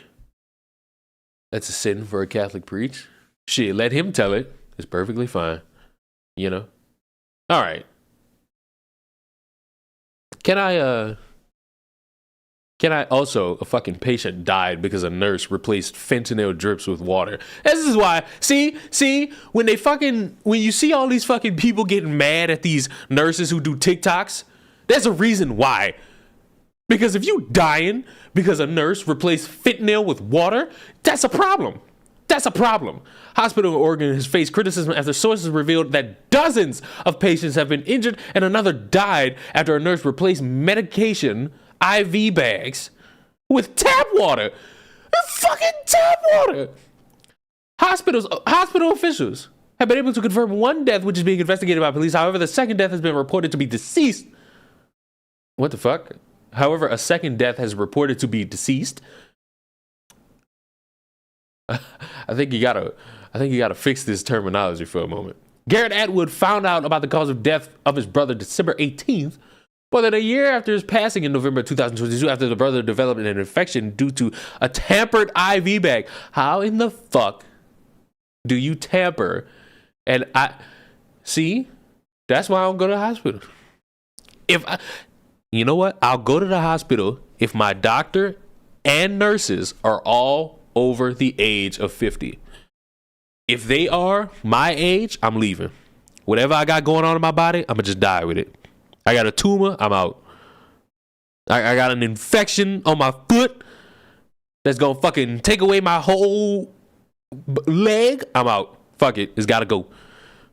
That's a sin for a Catholic priest. Shit, let him tell it. It's perfectly fine. You know? All right. Can I also, a fucking patient died because a nurse replaced fentanyl drips with water. This is why, see, when you see all these fucking people getting mad at these nurses who do TikToks, there's a reason why. Because if you dying because a nurse replaced fentanyl with water, that's a problem. That's a problem. Hospital in Oregon has faced criticism after sources revealed that dozens of patients have been injured and another died after a nurse replaced medication IV bags with tap water. Fucking tap water. Hospital officials have been able to confirm one death, which is being investigated by police. However, the second death has been reported to be deceased. What the fuck? However, a second death has reported to be deceased. I think you gotta fix this terminology for a moment. Garrett Atwood found out about the cause of death of his brother December 18th, more than a year after his passing in November 2022, after the brother developed an infection due to a tampered IV bag. How in the fuck do you tamper? And that's why I don't go to the hospital. You know what? I'll go to the hospital if my doctor and nurses are all over the age of 50. If they are my age, I'm leaving. Whatever I got going on in my body, I'm gonna just die with it. I got a tumor, I'm out. I got an infection on my foot that's gonna fucking take away my whole leg, I'm out. Fuck it, it's gotta go.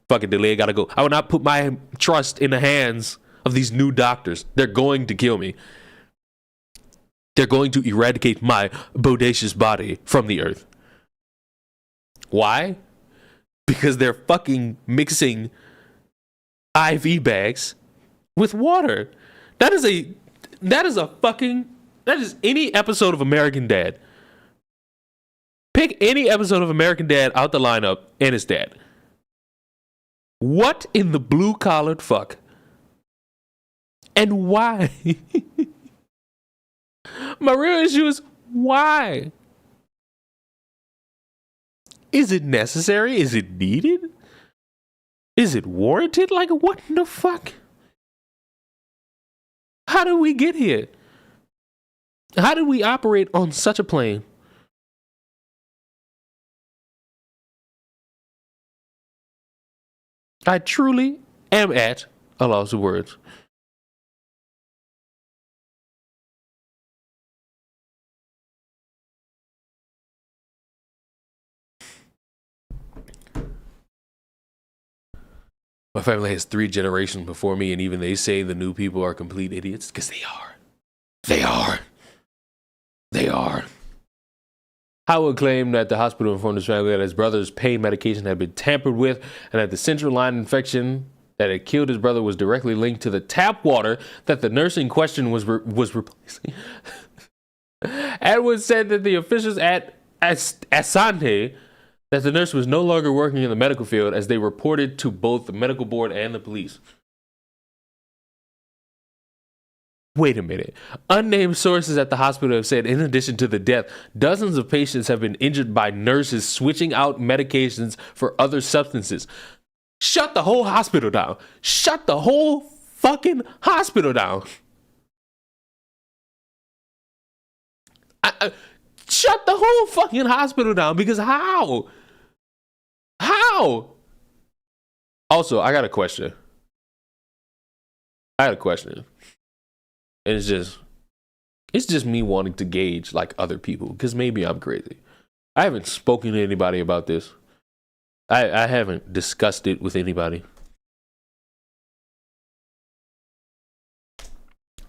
Fuck it, the leg gotta go. I will not put my trust in the hands of these new doctors. They're going to kill me. They're going to eradicate my bodacious body from the earth. Why? Because they're fucking mixing IV bags with water. That is any episode of American Dad. Pick any episode of American Dad out the lineup and it's dad. What in the blue collared fuck? And why? My real issue is why? Is it necessary? Is it needed? Is it warranted? Like, what in the fuck? How did we get here? How did we operate on such a plane? I truly am at a loss of words. My family has 3 generations before me, and even they say the new people are complete idiots, because they are. They are. They are. Howard claimed that the hospital informed his family that his brother's pain medication had been tampered with, and that the central line infection that had killed his brother was directly linked to the tap water that the nurse in question was replacing. Edwards said that the officials at Asante that the nurse was no longer working in the medical field, as they reported to both the medical board and the police. Wait a minute. Unnamed sources at the hospital have said, in addition to the death, dozens of patients have been injured by nurses switching out medications for other substances. Shut the whole hospital down. Shut the whole fucking hospital down. Shut the whole fucking hospital down, because how? How? Also, I got a question. And it's just me wanting to gauge like other people, because maybe I'm crazy. I haven't spoken to anybody about this. I haven't discussed it with anybody.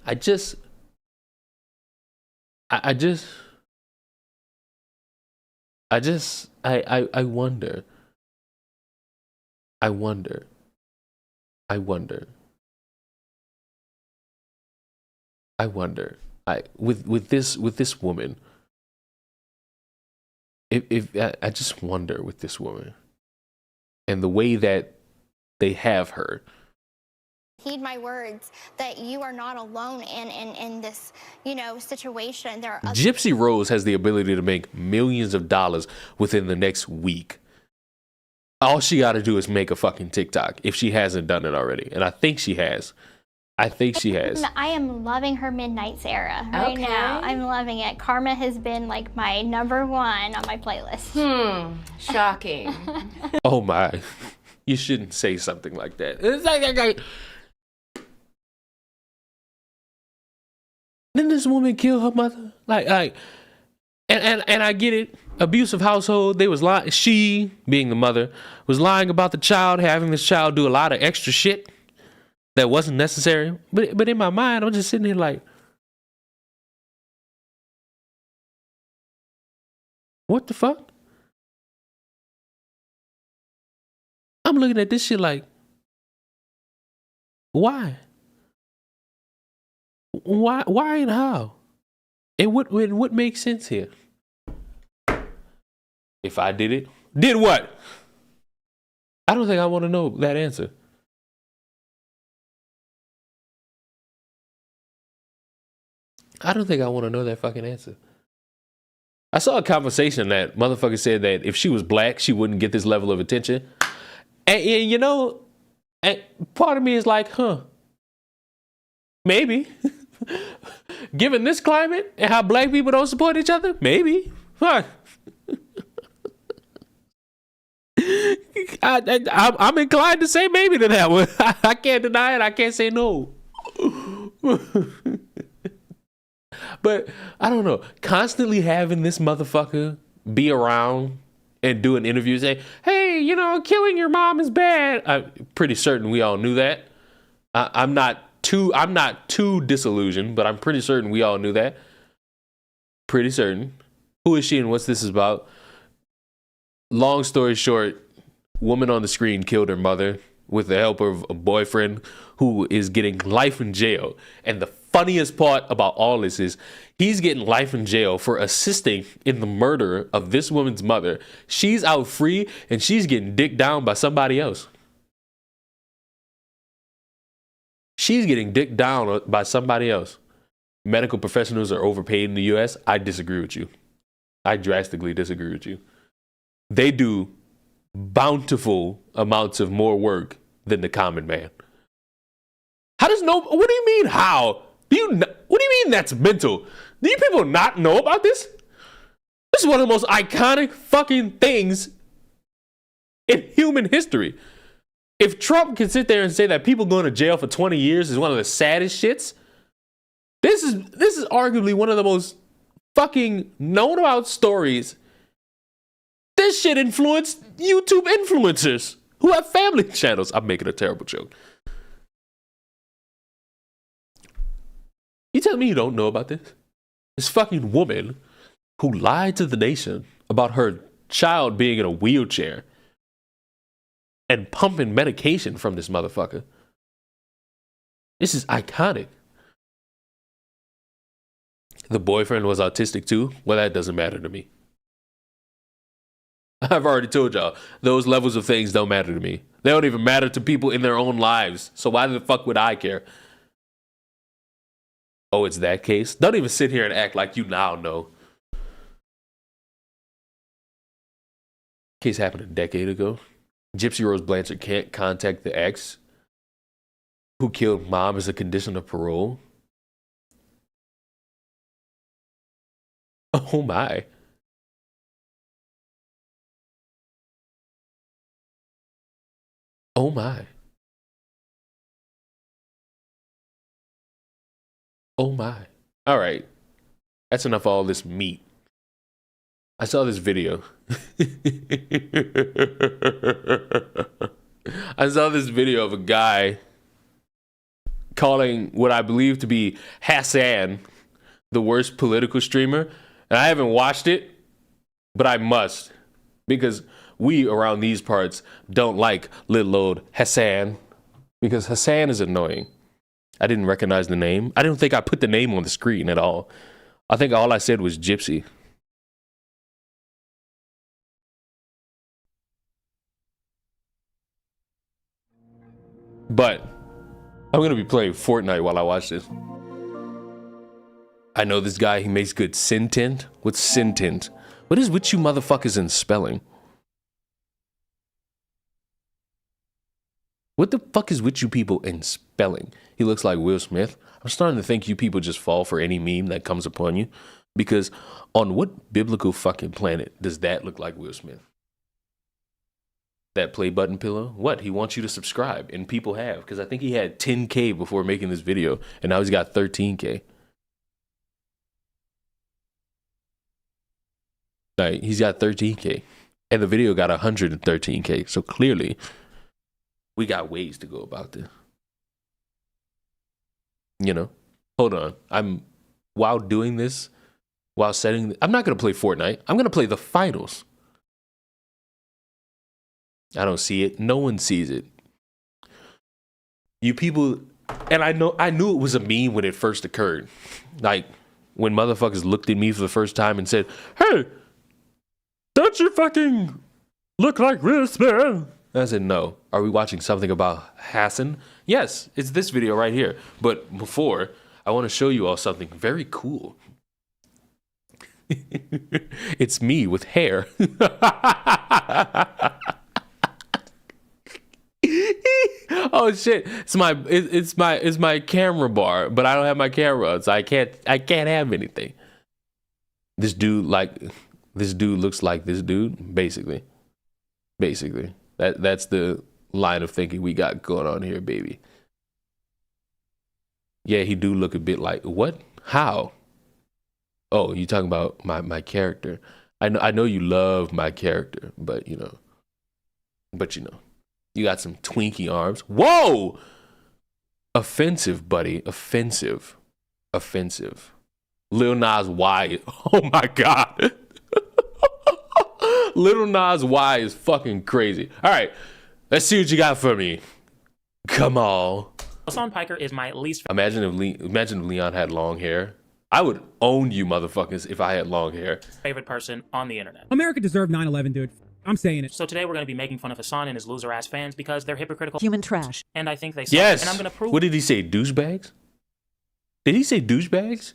I wonder. With this woman, I just wonder with this woman and the way that they have her. Heed my words that you are not alone in this, situation. There are other Gypsy Rose has the ability to make millions of dollars within the next week. All she got to do is make a fucking TikTok if she hasn't done it already. And I think she has. I am loving her Midnights era right now. I'm loving it. Karma has been like my number 1 on my playlist. Shocking. Oh my. You shouldn't say something like that. It's like didn't this woman kill her mother? And I get it. Abusive household. They was lying. She, being the mother, was lying about the child, having this child do a lot of extra shit that wasn't necessary. But in my mind, I'm just sitting here like, what the fuck? I'm looking at this shit like, why? Why and how? And what makes sense here? If I did it, did what? I don't think I want to know that answer. I don't think I want to know that fucking answer. I saw a conversation that motherfucker said that if she was black, she wouldn't get this level of attention. And part of me is like, maybe. Given this climate and how black people don't support each other, maybe. Huh. I'm inclined to say maybe to that one. I can't deny it. I can't say no. But I don't know. Constantly having this motherfucker be around and do an interview, say, hey, killing your mom is bad. I'm pretty certain we all knew that. I'm not not too disillusioned, but I'm pretty certain we all knew that. Pretty certain. Who is she and what's this about? Long story short, woman on the screen killed her mother with the help of a boyfriend who is getting life in jail. And the funniest part about all this is he's getting life in jail for assisting in the murder of this woman's mother. She's out free and she's getting dicked down by somebody else. She's getting dicked down by somebody else. Medical professionals are overpaid in the US. I disagree with you. I drastically disagree with you. They do bountiful amounts of more work than the common man. How does no? What do you mean? How do you? What do you mean that's mental? Do you people not know about this? This is one of the most iconic fucking things in human history. If Trump can sit there and say that people going to jail for 20 years is one of the saddest shits, this is arguably one of the most fucking known about stories. This shit influenced YouTube influencers who have family channels. I'm making a terrible joke. You tell me you don't know about this? This fucking woman who lied to the nation about her child being in a wheelchair and pumping medication from this motherfucker. This is iconic. The boyfriend was autistic too? Well, that doesn't matter to me. I've already told y'all, those levels of things don't matter to me. They don't even matter to people in their own lives. So why the fuck would I care? Oh, it's that case? Don't even sit here and act like you now know. Case happened a decade ago. Gypsy Rose Blanchard can't contact the ex who killed mom as a condition of parole. Oh my. Oh my. Oh my. All right. That's enough of all this meat. I saw this video. I saw this video of a guy calling what I believe to be Hasan the worst political streamer. And I haven't watched it, but I must. Because we around these parts don't like little old Hasan. Because Hasan is annoying. I didn't recognize the name. I don't think I put the name on the screen at all. I think all I said was Gypsy. But I'm going to be playing Fortnite while I watch this. I know this guy, he makes good sin tint. What's sin tint? What is with you motherfuckers in spelling? What the fuck is with you people in spelling? He looks like Will Smith. I'm starting to think you people just fall for any meme that comes upon you. Because on what biblical fucking planet does that look like Will Smith? That play button pillow? What? He wants you to subscribe. And people have. Because I think he had 10K before making this video. And now he's got 13K. Like, he's got 13K. And the video got 113K. So clearly, we got ways to go about this. You know? Hold on. While doing this, while setting... I'm not going to play Fortnite. I'm going to play the finals. I don't see it. No one sees it. You people... And I knew it was a meme when it first occurred. Like, when motherfuckers looked at me for the first time and said, "Hey, don't you fucking look like Will Smith?" I said, no. Are we watching something about Hasan? Yes, it's this video right here. But before, I want to show you all something very cool. It's me with hair. Oh shit! It's my camera bar, but I don't have my camera on, so I can't have anything. This dude looks like this dude, basically. That's the line of thinking we got going on here, baby. Yeah, he do look a bit like what? How? Oh, you talking about my character? I know you love my character, but you know, you got some Twinkie arms. Whoa! Offensive, buddy. Offensive. Offensive. Lil Nas Y. Oh my God. Lil Nas Y is fucking crazy. All right. Let's see what you got for me. Come on. Hasan Piker is my least. Imagine if Leon had long hair. I would own you motherfuckers if I had long hair. Favorite person on the internet. America deserved 9/11, dude. I'm saying it. So today we're going to be making fun of Hasan and his loser-ass fans because they're hypocritical. Human trash. And I think they suck. Yes. And I'm going to prove What did he say? Douchebags? Did he say douchebags?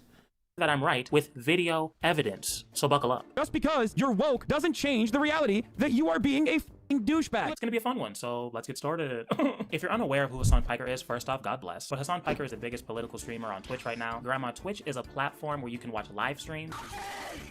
that I'm right with video evidence. So buckle up. Just because you're woke doesn't change the reality that you are being a f***ing douchebag. It's going to be a fun one, so let's get started. If you're unaware of who Hasan Piker is, first off, God bless. But Hasan Piker is the biggest political streamer on Twitch right now. Grandma, Twitch is a platform where you can watch live streams.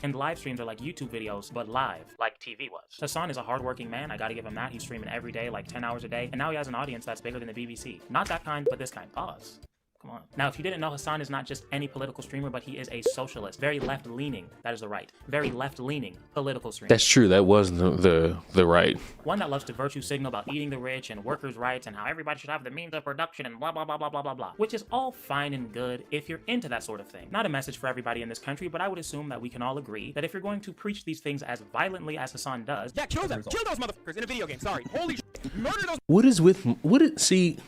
And live streams are like YouTube videos, but live, like TV was. Hasan is a hardworking man. I gotta give him that. He's streaming every day, like 10 hours a day. And now he has an audience that's bigger than the BBC. Not that kind, but this kind. Pause. Come on. Now, if you didn't know, Hasan is not just any political streamer, but he is a socialist. Very left-leaning. That is the right. Very left-leaning political streamer. That's true. That was the right. One that loves to virtue signal about eating the rich and workers' rights and how everybody should have the means of production and blah, blah, blah, blah, blah, blah, blah. Which is all fine and good if you're into that sort of thing. Not a message for everybody in this country, but I would assume that we can all agree that if you're going to preach these things as violently as Hasan does... Yeah, kill them. Kill those motherfuckers in a video game. Sorry. Holy shit. Murder those... See,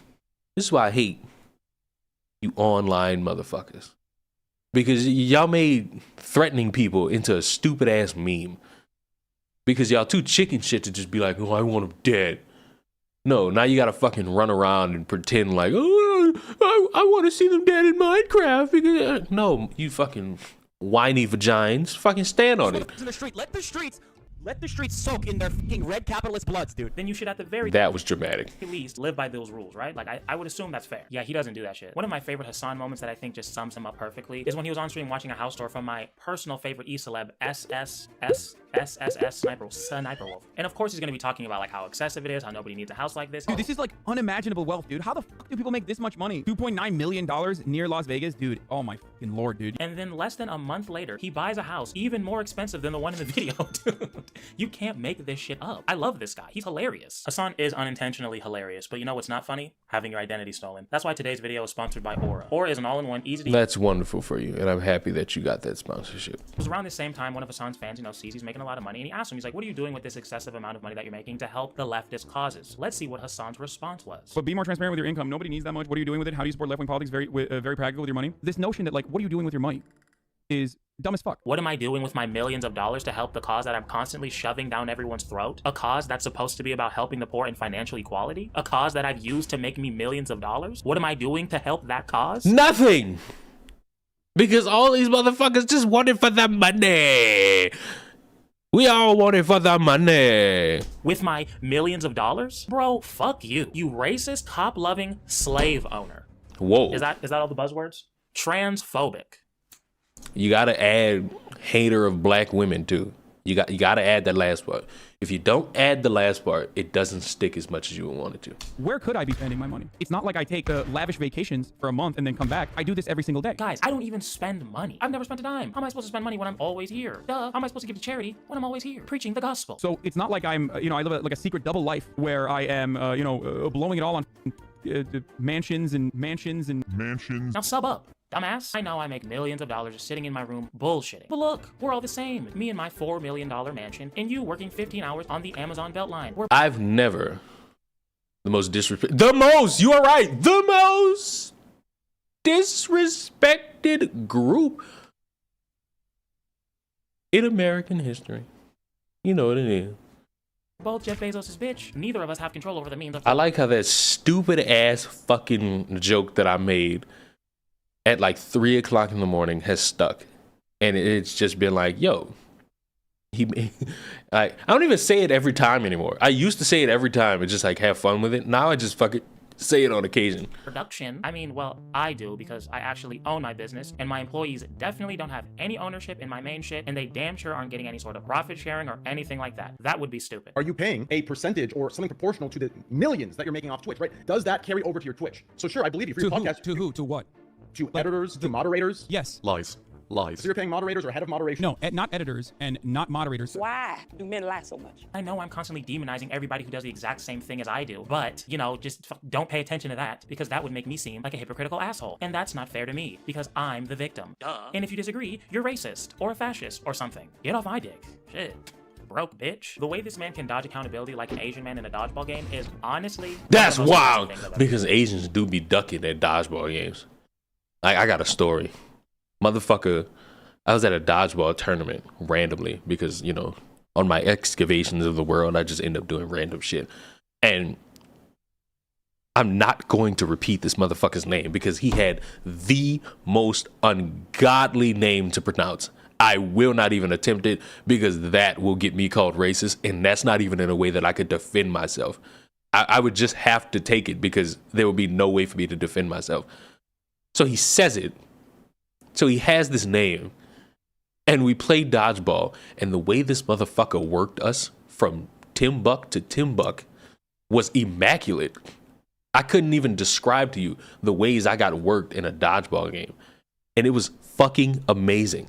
this is why I hate you online motherfuckers. Because y'all made threatening people into a stupid ass meme. Because y'all too chicken shit to just be like, oh, I want him dead. No, now you gotta fucking run around and pretend like, oh, I want to see them dead in Minecraft. Because, no, you fucking whiny vagines. Fucking stand on it. In the street. Let the streets soak in their fucking red capitalist bloods, dude. Then you should at the very That was dramatic. least live by those rules, right? Like, I would assume that's fair. Yeah, he doesn't do that shit. One of my favorite Hasan moments that I think just sums him up perfectly is when he was on stream watching a house tour from my personal favorite E-celeb, SSS Sniper Wolf. And of course he's gonna be talking about like how excessive it is, how nobody needs a house like this. Dude, this is like unimaginable wealth, dude. How the fuck do people make this much money? $2.9 million near Las Vegas? Dude, oh my fucking lord, dude. And then less than a month later, he buys a house even more expensive than the one in the video, dude. You can't make this shit up. I love this guy. He's hilarious. Hasan is unintentionally hilarious, but you know what's not funny? Having your identity stolen. That's why today's video is sponsored by Aura. Aura is an all-in-one, easy to use. That's wonderful for you, and I'm happy that you got that sponsorship. It was around the same time one of Hasan's fans, sees he's making a lot of money, and he asked him, he's like, what are you doing with this excessive amount of money that you're making to help the leftist causes? Let's see what Hasan's response was. But be more transparent with your income. Nobody needs that much. What are you doing with it? How do you support left-wing politics? Very practical with your money. This notion that like, what are you doing with your money is dumb as fuck. What am I doing with my millions of dollars to help the cause that I'm constantly shoving down everyone's throat? A cause that's supposed to be about helping the poor and financial equality? A cause that I've used to make me millions of dollars? What am I doing to help that cause? Nothing! Because all these motherfuckers just want it for the money. We all want it for the money. With my millions of dollars? Bro, fuck you. You racist, cop-loving slave owner. Whoa. Is that all the buzzwords? Transphobic. You gotta add hater of black women too. You gotta add that last part. If you don't add the last part, it doesn't stick as much as you would want it to. Where could I be spending my money? It's not like I take lavish vacations for a month and then come back. I do this every single day. Guys, I don't even spend money. I've never spent a dime. How am I supposed to spend money when I'm always here? Duh. How am I supposed to give to charity when I'm always here, preaching the gospel? So it's not like I'm, I live like a secret double life where I am, blowing it all on mansions. Now sub up. Dumbass. I know I make millions of dollars just sitting in my room bullshitting. But look, we're all the same. Me and my $4 million mansion, and you working 15 hours on the Amazon Beltline. I've never you are right, the most disrespected group in American history. You know what it is. Both Jeff Bezos' bitch. Neither of us have control over the means of... I like how that stupid ass fucking joke that I made at like 3 o'clock in the morning has stuck, and it's just been like, yo, I don't even say it every time anymore. I used to say it every time and just like have fun with it. Now I just fucking say it on occasion. Production. I mean, well, I do because I actually own my business, and my employees definitely don't have any ownership in my main shit, and they damn sure aren't getting any sort of profit sharing or anything like that. That would be stupid. Are you paying a percentage or something proportional to the millions that you're making off Twitch, right? Does that carry over to your Twitch? So sure, I believe you for your podcast. To who? To what? To editors, to moderators? Yes. Lies. lies. So you're paying moderators or head of moderation? No, not editors and not moderators. Why do men lie so much? I know I'm constantly demonizing everybody who does the exact same thing as I do, but, you know, just don't pay attention to that, because that would make me seem like a hypocritical asshole. And that's not fair to me, because I'm the victim. Duh. And if you disagree, you're racist, or a fascist, or something. Get off my dick. Shit. Broke bitch. The way this man can dodge accountability like an Asian man in a dodgeball game is honestly... That's wild, because Asians do be ducking at dodgeball games. I got a story. Motherfucker, I was at a dodgeball tournament randomly because, you know, on my excavations of the world, I just end up doing random shit. And I'm not going to repeat this motherfucker's name because he had the most ungodly name to pronounce. I will not even attempt it because that will get me called racist, and that's not even in a way that I could defend myself. I would just have to take it because there would be no way for me to defend myself. So he says it. So he has this name, and we played dodgeball, and the way this motherfucker worked us from Timbuk to Timbuk was immaculate. I couldn't even describe to you the ways I got worked in a dodgeball game, and it was fucking amazing.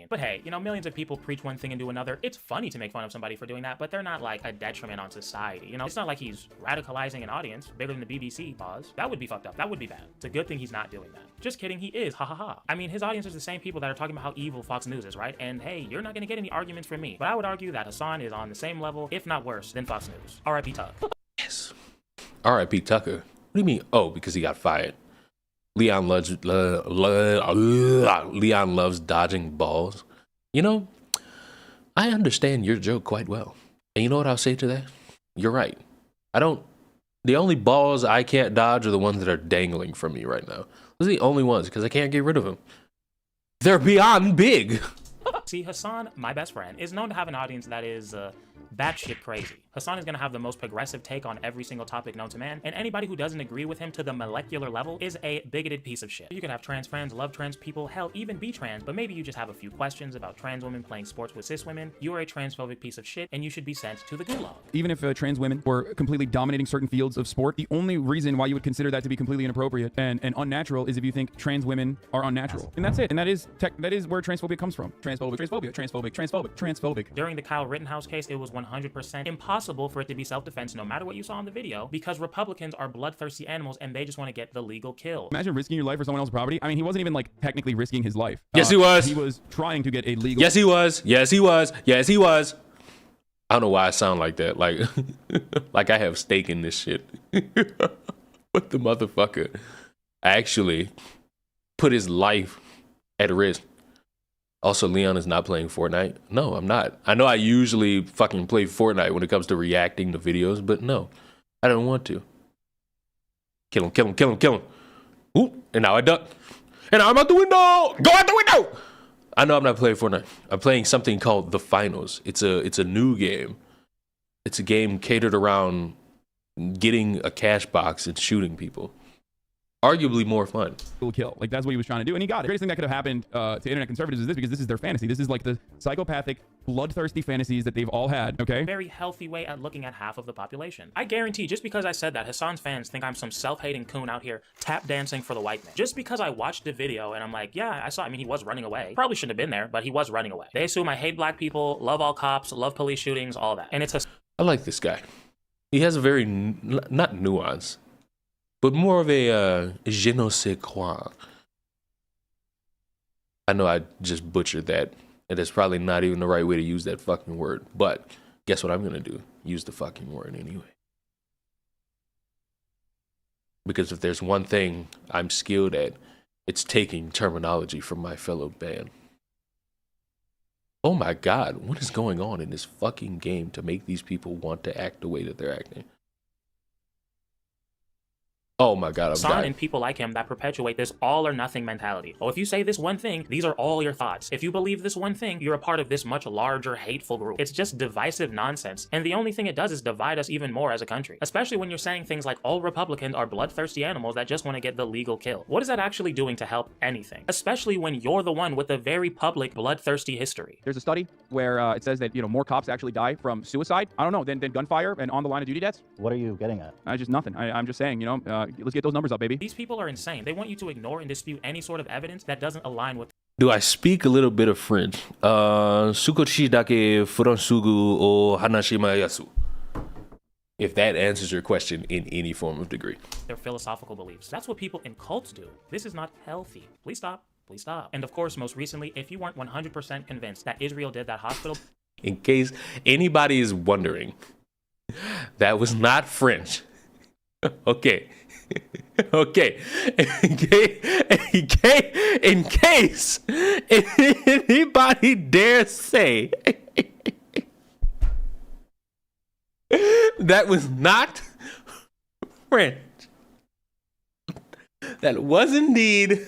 But hey, you know, millions of people preach one thing and do another. It's funny to make fun of somebody for doing that, but they're not like a detriment on society. You know, it's not like he's radicalizing an audience bigger than the BBC. Pause. That would be fucked up. That would be bad. It's a good thing he's not doing that. Just kidding. He is. Ha ha ha. I mean, his audience is the same people that are talking about how evil Fox News is, right? And hey, you're not going to get any arguments from me. But I would argue that Hasan is on the same level, if not worse, than Fox News. R.I.P. Tuck. Yes. R.I.P. Tucker. What do you mean? Oh, because he got fired. Leon loves dodging balls. You know, I understand your joke quite well. And you know what I'll say to that? You're right. The only balls I can't dodge are the ones that are dangling from me right now. Those are the only ones because I can't get rid of them. They're beyond big. See, Hasan, my best friend, is known to have an audience that is batshit crazy. Hasan is going to have the most progressive take on every single topic known to man, and anybody who doesn't agree with him to the molecular level is a bigoted piece of shit. You can have trans friends, love trans people, hell, even be trans, but maybe you just have a few questions about trans women playing sports with cis women. You are a transphobic piece of shit, and you should be sent to the gulag. Even if trans women were completely dominating certain fields of sport, the only reason why you would consider that to be completely inappropriate and unnatural is if you think trans women are unnatural. And that's it. And that is where transphobia comes from. Transphobic. During the Kyle Rittenhouse case, it was 100% impossible for it to be self-defense no matter what you saw in the video because Republicans are bloodthirsty animals and they just want to get the legal kill. Imagine risking your life for someone else's property. I mean, he wasn't even like technically risking his life. Yes, he was. He was trying to get a legal. Yes, he was. Yes, he was. Yes, he was. I don't know why I sound like that. Like, like I have stake in this shit. But the motherfucker actually put his life at risk. Also, Leon is not playing Fortnite. No, I'm not. I know I usually fucking play Fortnite when it comes to reacting to videos, but no, I don't want to. Kill him, kill him, kill him, kill him. Ooh, and now I duck. And now I'm out the window. Go out the window. I know I'm not playing Fortnite. I'm playing something called The Finals. It's a new game. It's a game catered around getting a cash box and shooting people. Arguably more fun. Kill. Like, that's what he was trying to do, and he got it. The greatest thing that could have happened to internet conservatives is this, because this is their fantasy. This is like the psychopathic, bloodthirsty fantasies that they've all had, okay? Very healthy way at looking at half of the population. I guarantee, just because I said that, Hasan's fans think I'm some self-hating coon out here tap dancing for the white man. Just because I watched the video and I'm like, yeah, I saw, I mean, he was running away. Probably shouldn't have been there, but he was running away. They assume I hate black people, love all cops, love police shootings, all that. And it's I like this guy. He has a very, not nuance, but more of a je ne sais quoi. I know I just butchered that, and it's probably not even the right way to use that fucking word, but guess what I'm going to do? Use the fucking word anyway. Because if there's one thing I'm skilled at, it's taking terminology from my fellow man. Oh my God, what is going on in this fucking game to make these people want to act the way that they're acting? Oh my God, I'm dying. And people like him that perpetuate this all or nothing mentality. Oh, if you say this one thing, these are all your thoughts. If you believe this one thing, you're a part of this much larger hateful group. It's just divisive nonsense. And the only thing it does is divide us even more as a country. Especially when you're saying things like all Republicans are bloodthirsty animals that just want to get the legal kill. What is that actually doing to help anything? Especially when you're the one with a very public bloodthirsty history. There's a study where it says that, more cops actually die from suicide, I don't know, than gunfire and on the line of duty deaths. What are you getting at? Just nothing. I'm just saying, let's get those numbers up, baby. These people are insane. They want you to ignore and dispute any sort of evidence that doesn't align with Do I speak a little bit of French? Sukochi dake furansugu o hanashimayasu. If that answers your question in any form of degree. Their philosophical beliefs. That's what people in cults do. This is not healthy. Please stop. Please stop. And of course, most recently, if you weren't 100% convinced that Israel did that hospital... In case anybody is wondering, that was not French. Okay. Okay. In case anybody dare say that was not French. That was indeed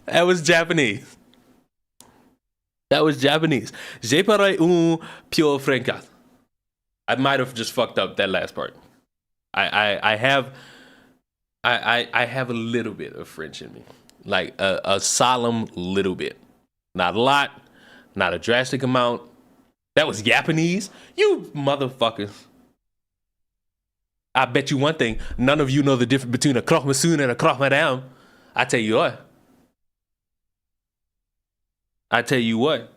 that was Japanese. That was Japanese. Je parle un pure francais. I might have just fucked up that last part. I have a little bit of French in me. Like a solemn little bit. Not a lot, not a drastic amount. That was Japanese? You motherfuckers. I bet you one thing, none of you know the difference between a croque monsieur and a croque madame. I tell you what. I tell you what.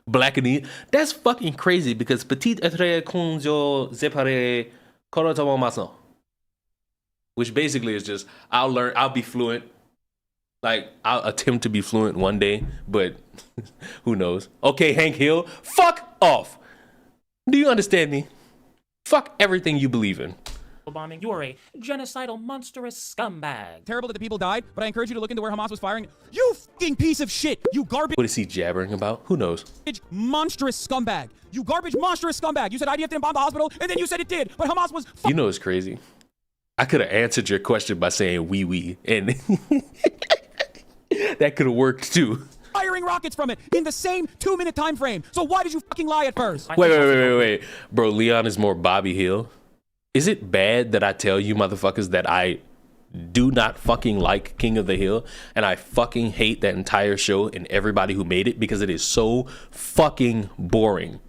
Black and Eve. That's fucking crazy because petite etre conjo séparé correctement maçon. Which basically is just I'll be fluent. Like I'll attempt to be fluent one day, but who knows? Okay, Hank Hill, fuck off. Do you understand me? Fuck everything you believe in. Bombing. You are a genocidal, monstrous scumbag. Terrible that the people died, but I encourage you to look into where Hamas was firing. You fucking piece of shit! You garbage. What is he jabbering about? Who knows? Monstrous scumbag. You garbage monstrous scumbag. You said IDF didn't bomb the hospital, and then you said it did, but Hamas was. You know it's crazy. I could have answered your question by saying wee, and that could have worked too. Firing rockets from it in the same 2-minute time frame. So why did you fucking lie at first? Wait. Bro, Leon is more Bobby Hill. Is it bad that I tell you motherfuckers that I do not fucking like King of the Hill and I fucking hate that entire show and everybody who made it because it is so fucking boring?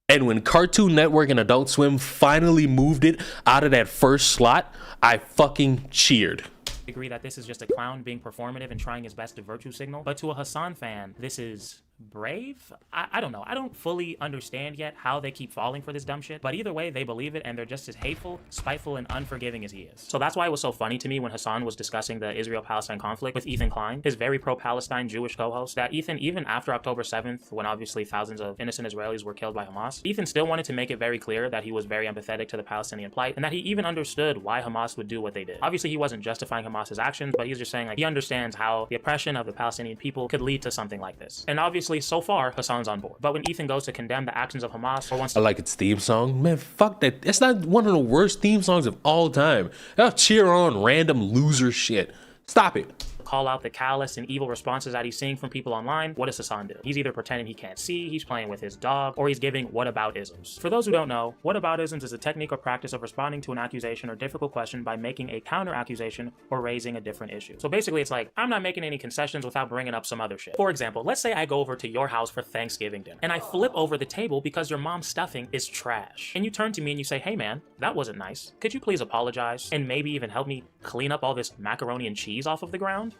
And when Cartoon Network and Adult Swim finally moved it out of that first slot, I fucking cheered. Agree that this is just a clown being performative and trying his best to virtue signal, but to a Hasan fan, this is brave? I don't know. I don't fully understand yet how they keep falling for this dumb shit, but either way, they believe it and they're just as hateful, spiteful, and unforgiving as he is. So that's why it was so funny to me when Hasan was discussing the Israel-Palestine conflict with Ethan Klein, his very pro-Palestine Jewish co-host, that Ethan, even after October 7th, when obviously thousands of innocent Israelis were killed by Hamas, Ethan still wanted to make it very clear that he was very empathetic to the Palestinian plight and that he even understood why Hamas would do what they did. Obviously, he wasn't justifying Hamas's actions, but he's just saying like he understands how the oppression of the Palestinian people could lead to something like this. And obviously, so far, Hasan's on board. But when Ethan goes to condemn the actions of Hamas or wants to— I like its theme song. Man, fuck that. It's not one of the worst theme songs of all time. I'll cheer on random loser shit. Stop it. Call out the callous and evil responses that he's seeing from people online, what does Hasan do? He's either pretending he can't see, he's playing with his dog, or he's giving whataboutisms. For those who don't know, whataboutisms is a technique or practice of responding to an accusation or difficult question by making a counter-accusation or raising a different issue. So basically it's like, I'm not making any concessions without bringing up some other shit. For example, let's say I go over to your house for Thanksgiving dinner, and I flip over the table because your mom's stuffing is trash. And you turn to me and you say, hey man, that wasn't nice. Could you please apologize? And maybe even help me clean up all this macaroni and cheese off of the ground?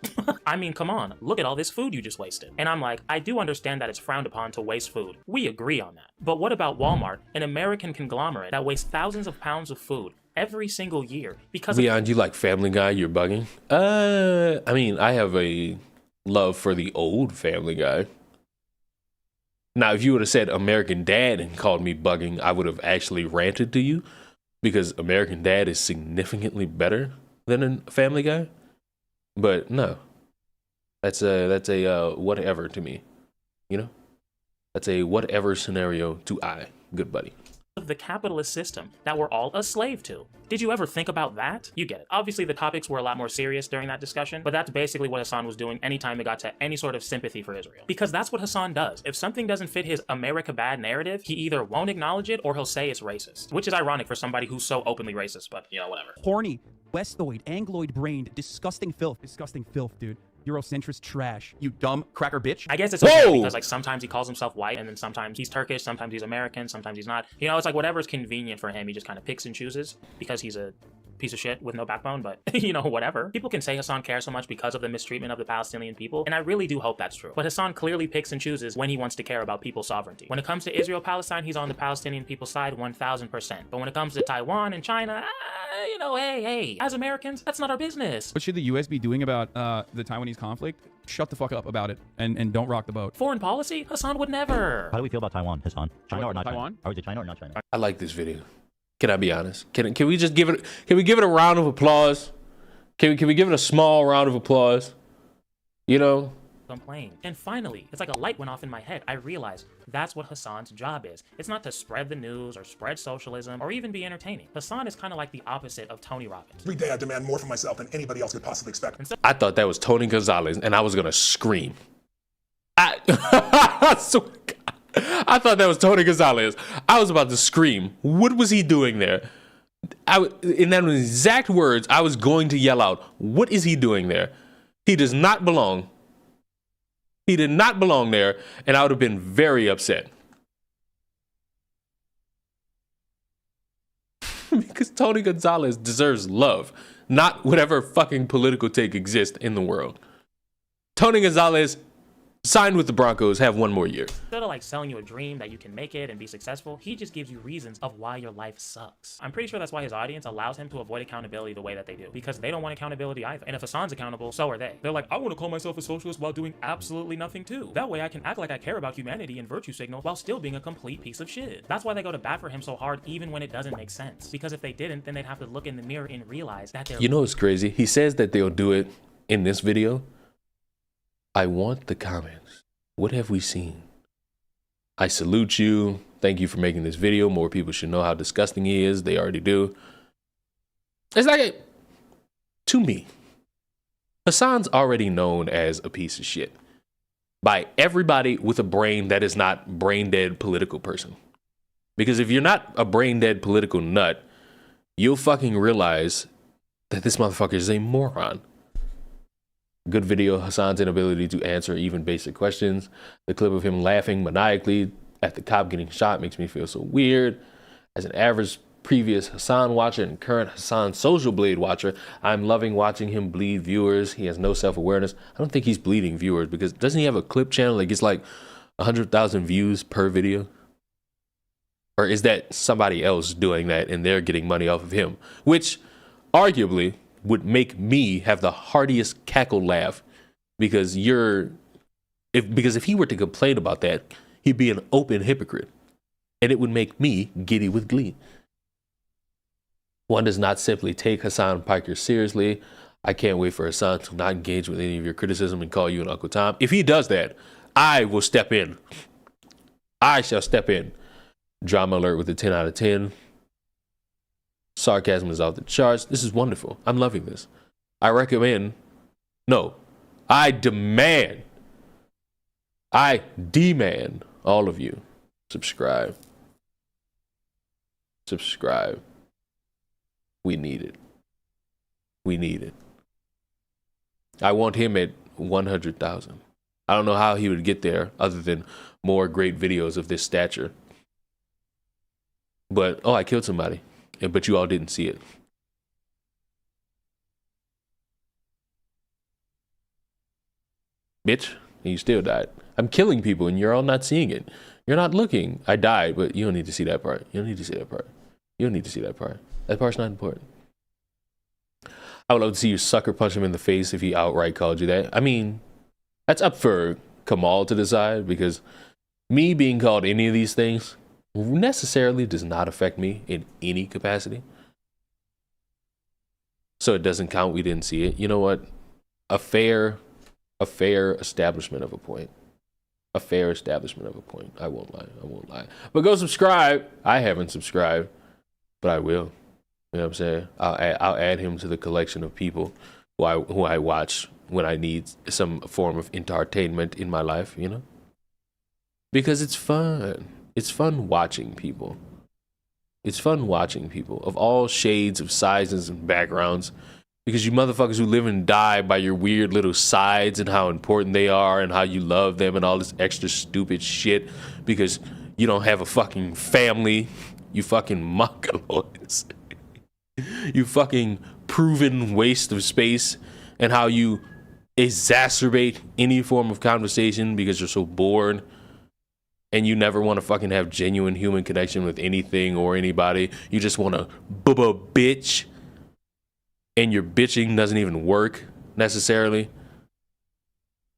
I mean, come on, look at all this food you just wasted. And I'm like, I do understand that it's frowned upon to waste food. We agree on that. But what about Walmart, an American conglomerate that wastes thousands of pounds of food every single year because Leon, you like Family Guy? You're bugging. I mean, I have a love for the old Family Guy. Now, if you would have said American Dad and called me bugging, I would have actually ranted to you because American Dad is significantly better than a Family Guy. But no. That's a whatever to me, you know? That's a whatever scenario to good buddy. Of the capitalist system that we're all a slave to. Did you ever think about that? You get it. Obviously, the topics were a lot more serious during that discussion, but that's basically what Hasan was doing anytime it got to any sort of sympathy for Israel. Because that's what Hasan does. If something doesn't fit his America bad narrative, he either won't acknowledge it or he'll say it's racist. Which is ironic for somebody who's so openly racist, but, you know, whatever. Horny. Westoid, Angloid-brained, disgusting filth. Disgusting filth, dude. Eurocentrist trash. You dumb cracker bitch. I guess it's okay because like sometimes he calls himself white and then sometimes he's Turkish, sometimes he's American, sometimes he's not. You know, it's like whatever's convenient for him, he just kind of picks and chooses because he's a piece of shit with no backbone, but you know, whatever. People can say Hasan cares so much because of the mistreatment of the Palestinian people, and I really do hope that's true. But Hasan clearly picks and chooses when he wants to care about people's sovereignty. When it comes to Israel-Palestine, he's on the Palestinian people's side 1000%. But when it comes to Taiwan and China, you know, hey, as Americans, that's not our business. What should the US be doing about the Taiwanese conflict? Shut the fuck up about it and don't rock the boat. Foreign policy? Hasan would never. How do we feel about Taiwan, Hasan? China or not Taiwan? China? Or is it China or not China? I like this video. Can I be honest? Can we just give it? Can we give it a round of applause? Can we give it a small round of applause? You know. Complain. And finally, it's like a light went off in my head. I realized that's what Hasan's job is. It's not to spread the news or spread socialism or even be entertaining. Hasan is kind of like the opposite of Tony Robbins. Every day I demand more from myself than anybody else could possibly expect. I thought that was Tony Gonzalez, and I was gonna scream. I thought that was Tony Gonzalez. I was about to scream. What was he doing there? In that exact words, I was going to yell out, what is he doing there? He does not belong. He did not belong there, and I would have been very upset. Because Tony Gonzalez deserves love, not whatever fucking political take exists in the world. Tony Gonzalez signed with the Broncos, have one more year. Instead of like selling you a dream that you can make it and be successful, he just gives you reasons of why your life sucks. I'm pretty sure that's why his audience allows him to avoid accountability the way that they do, because they don't want accountability either. And if Hasan's accountable, so are they. They're like, I want to call myself a socialist while doing absolutely nothing too. That way I can act like I care about humanity and virtue signal while still being a complete piece of shit. That's why they go to bat for him so hard even when it doesn't make sense. Because if they didn't, then they'd have to look in the mirror and realize that they're— You know what's crazy? He says that they'll do it in this video. I want the comments. What have we seen? I salute you. Thank you for making this video. More people should know how disgusting he is. They already do. It's like, to me, Hasan's already known as a piece of shit by everybody with a brain that is not brain dead political person. Because if you're not a brain dead political nut, you'll fucking realize that this motherfucker is a moron. Good video, Hasan's inability to answer even basic questions. The clip of him laughing maniacally at the cop getting shot makes me feel so weird. As an average previous Hasan watcher and current Hasan Social Blade watcher, I'm loving watching him bleed viewers. He has no self-awareness. I don't think he's bleeding viewers because doesn't he have a clip channel that gets like 100,000 views per video? Or is that somebody else doing that and they're getting money off of him? Which arguably would make me have the heartiest cackle laugh because if he were to complain about that, he'd be an open hypocrite and it would make me giddy with glee. One does not simply take Hasan Piker seriously. I can't wait for Hasan to not engage with any of your criticism and call you an Uncle Tom. If he does that, I will step in. I shall step in. Drama alert with a 10 out of 10. Sarcasm is off the charts. This is wonderful. I'm loving this. I demand, all of you subscribe. Subscribe. We need it. We need it. I want him at 100,000. I don't know how he would get there other than more great videos of this stature. But, I killed somebody. But you all didn't see it. Bitch, and you still died. I'm killing people and you're all not seeing it. You're not looking. I died, but you don't need to see that part. You don't need to see that part. You don't need to see that part. That part's not important. I would love to see you sucker punch him in the face if he outright called you that. I mean, that's up for Kamal to decide because me being called any of these things necessarily does not affect me in any capacity. So it doesn't count. We didn't see it. You know what? A fair establishment of a point. A fair establishment of a point. I won't lie. But go subscribe. I haven't subscribed, but I will. You know what I'm saying? I'll add him to the collection of people who I watch when I need some form of entertainment in my life, you know? Because it's fun. It's fun watching people. It's fun watching people of all shades of sizes and backgrounds, because you motherfuckers who live and die by your weird little sides and how important they are and how you love them and all this extra stupid shit because you don't have a fucking family, you fucking mongoloids. You fucking proven waste of space, and how you exacerbate any form of conversation because you're so bored and you never want to fucking have genuine human connection with anything or anybody. You just want to bitch, and your bitching doesn't even work necessarily.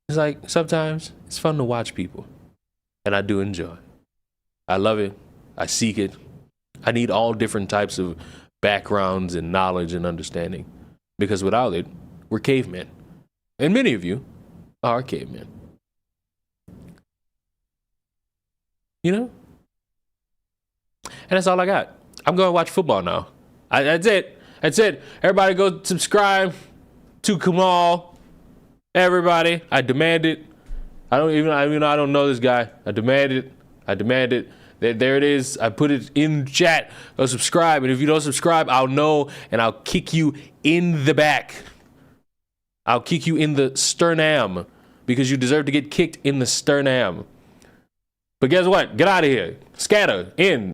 It's like, sometimes it's fun to watch people, and I do enjoy. I love it. I seek it. I need all different types of backgrounds and knowledge and understanding, because without it, we're cavemen. And many of you are cavemen. You know? And that's all I got. I'm going to watch football now. That's it. That's it. Everybody go subscribe to Kamal. Everybody. I demand it. I don't know this guy. I demand it. I demand it. There it is. I put it in chat. Go subscribe. And if you don't subscribe, I'll know, and I'll kick you in the back. I'll kick you in the sternum, because you deserve to get kicked in the sternum. But guess what? Get out of here. Scatter in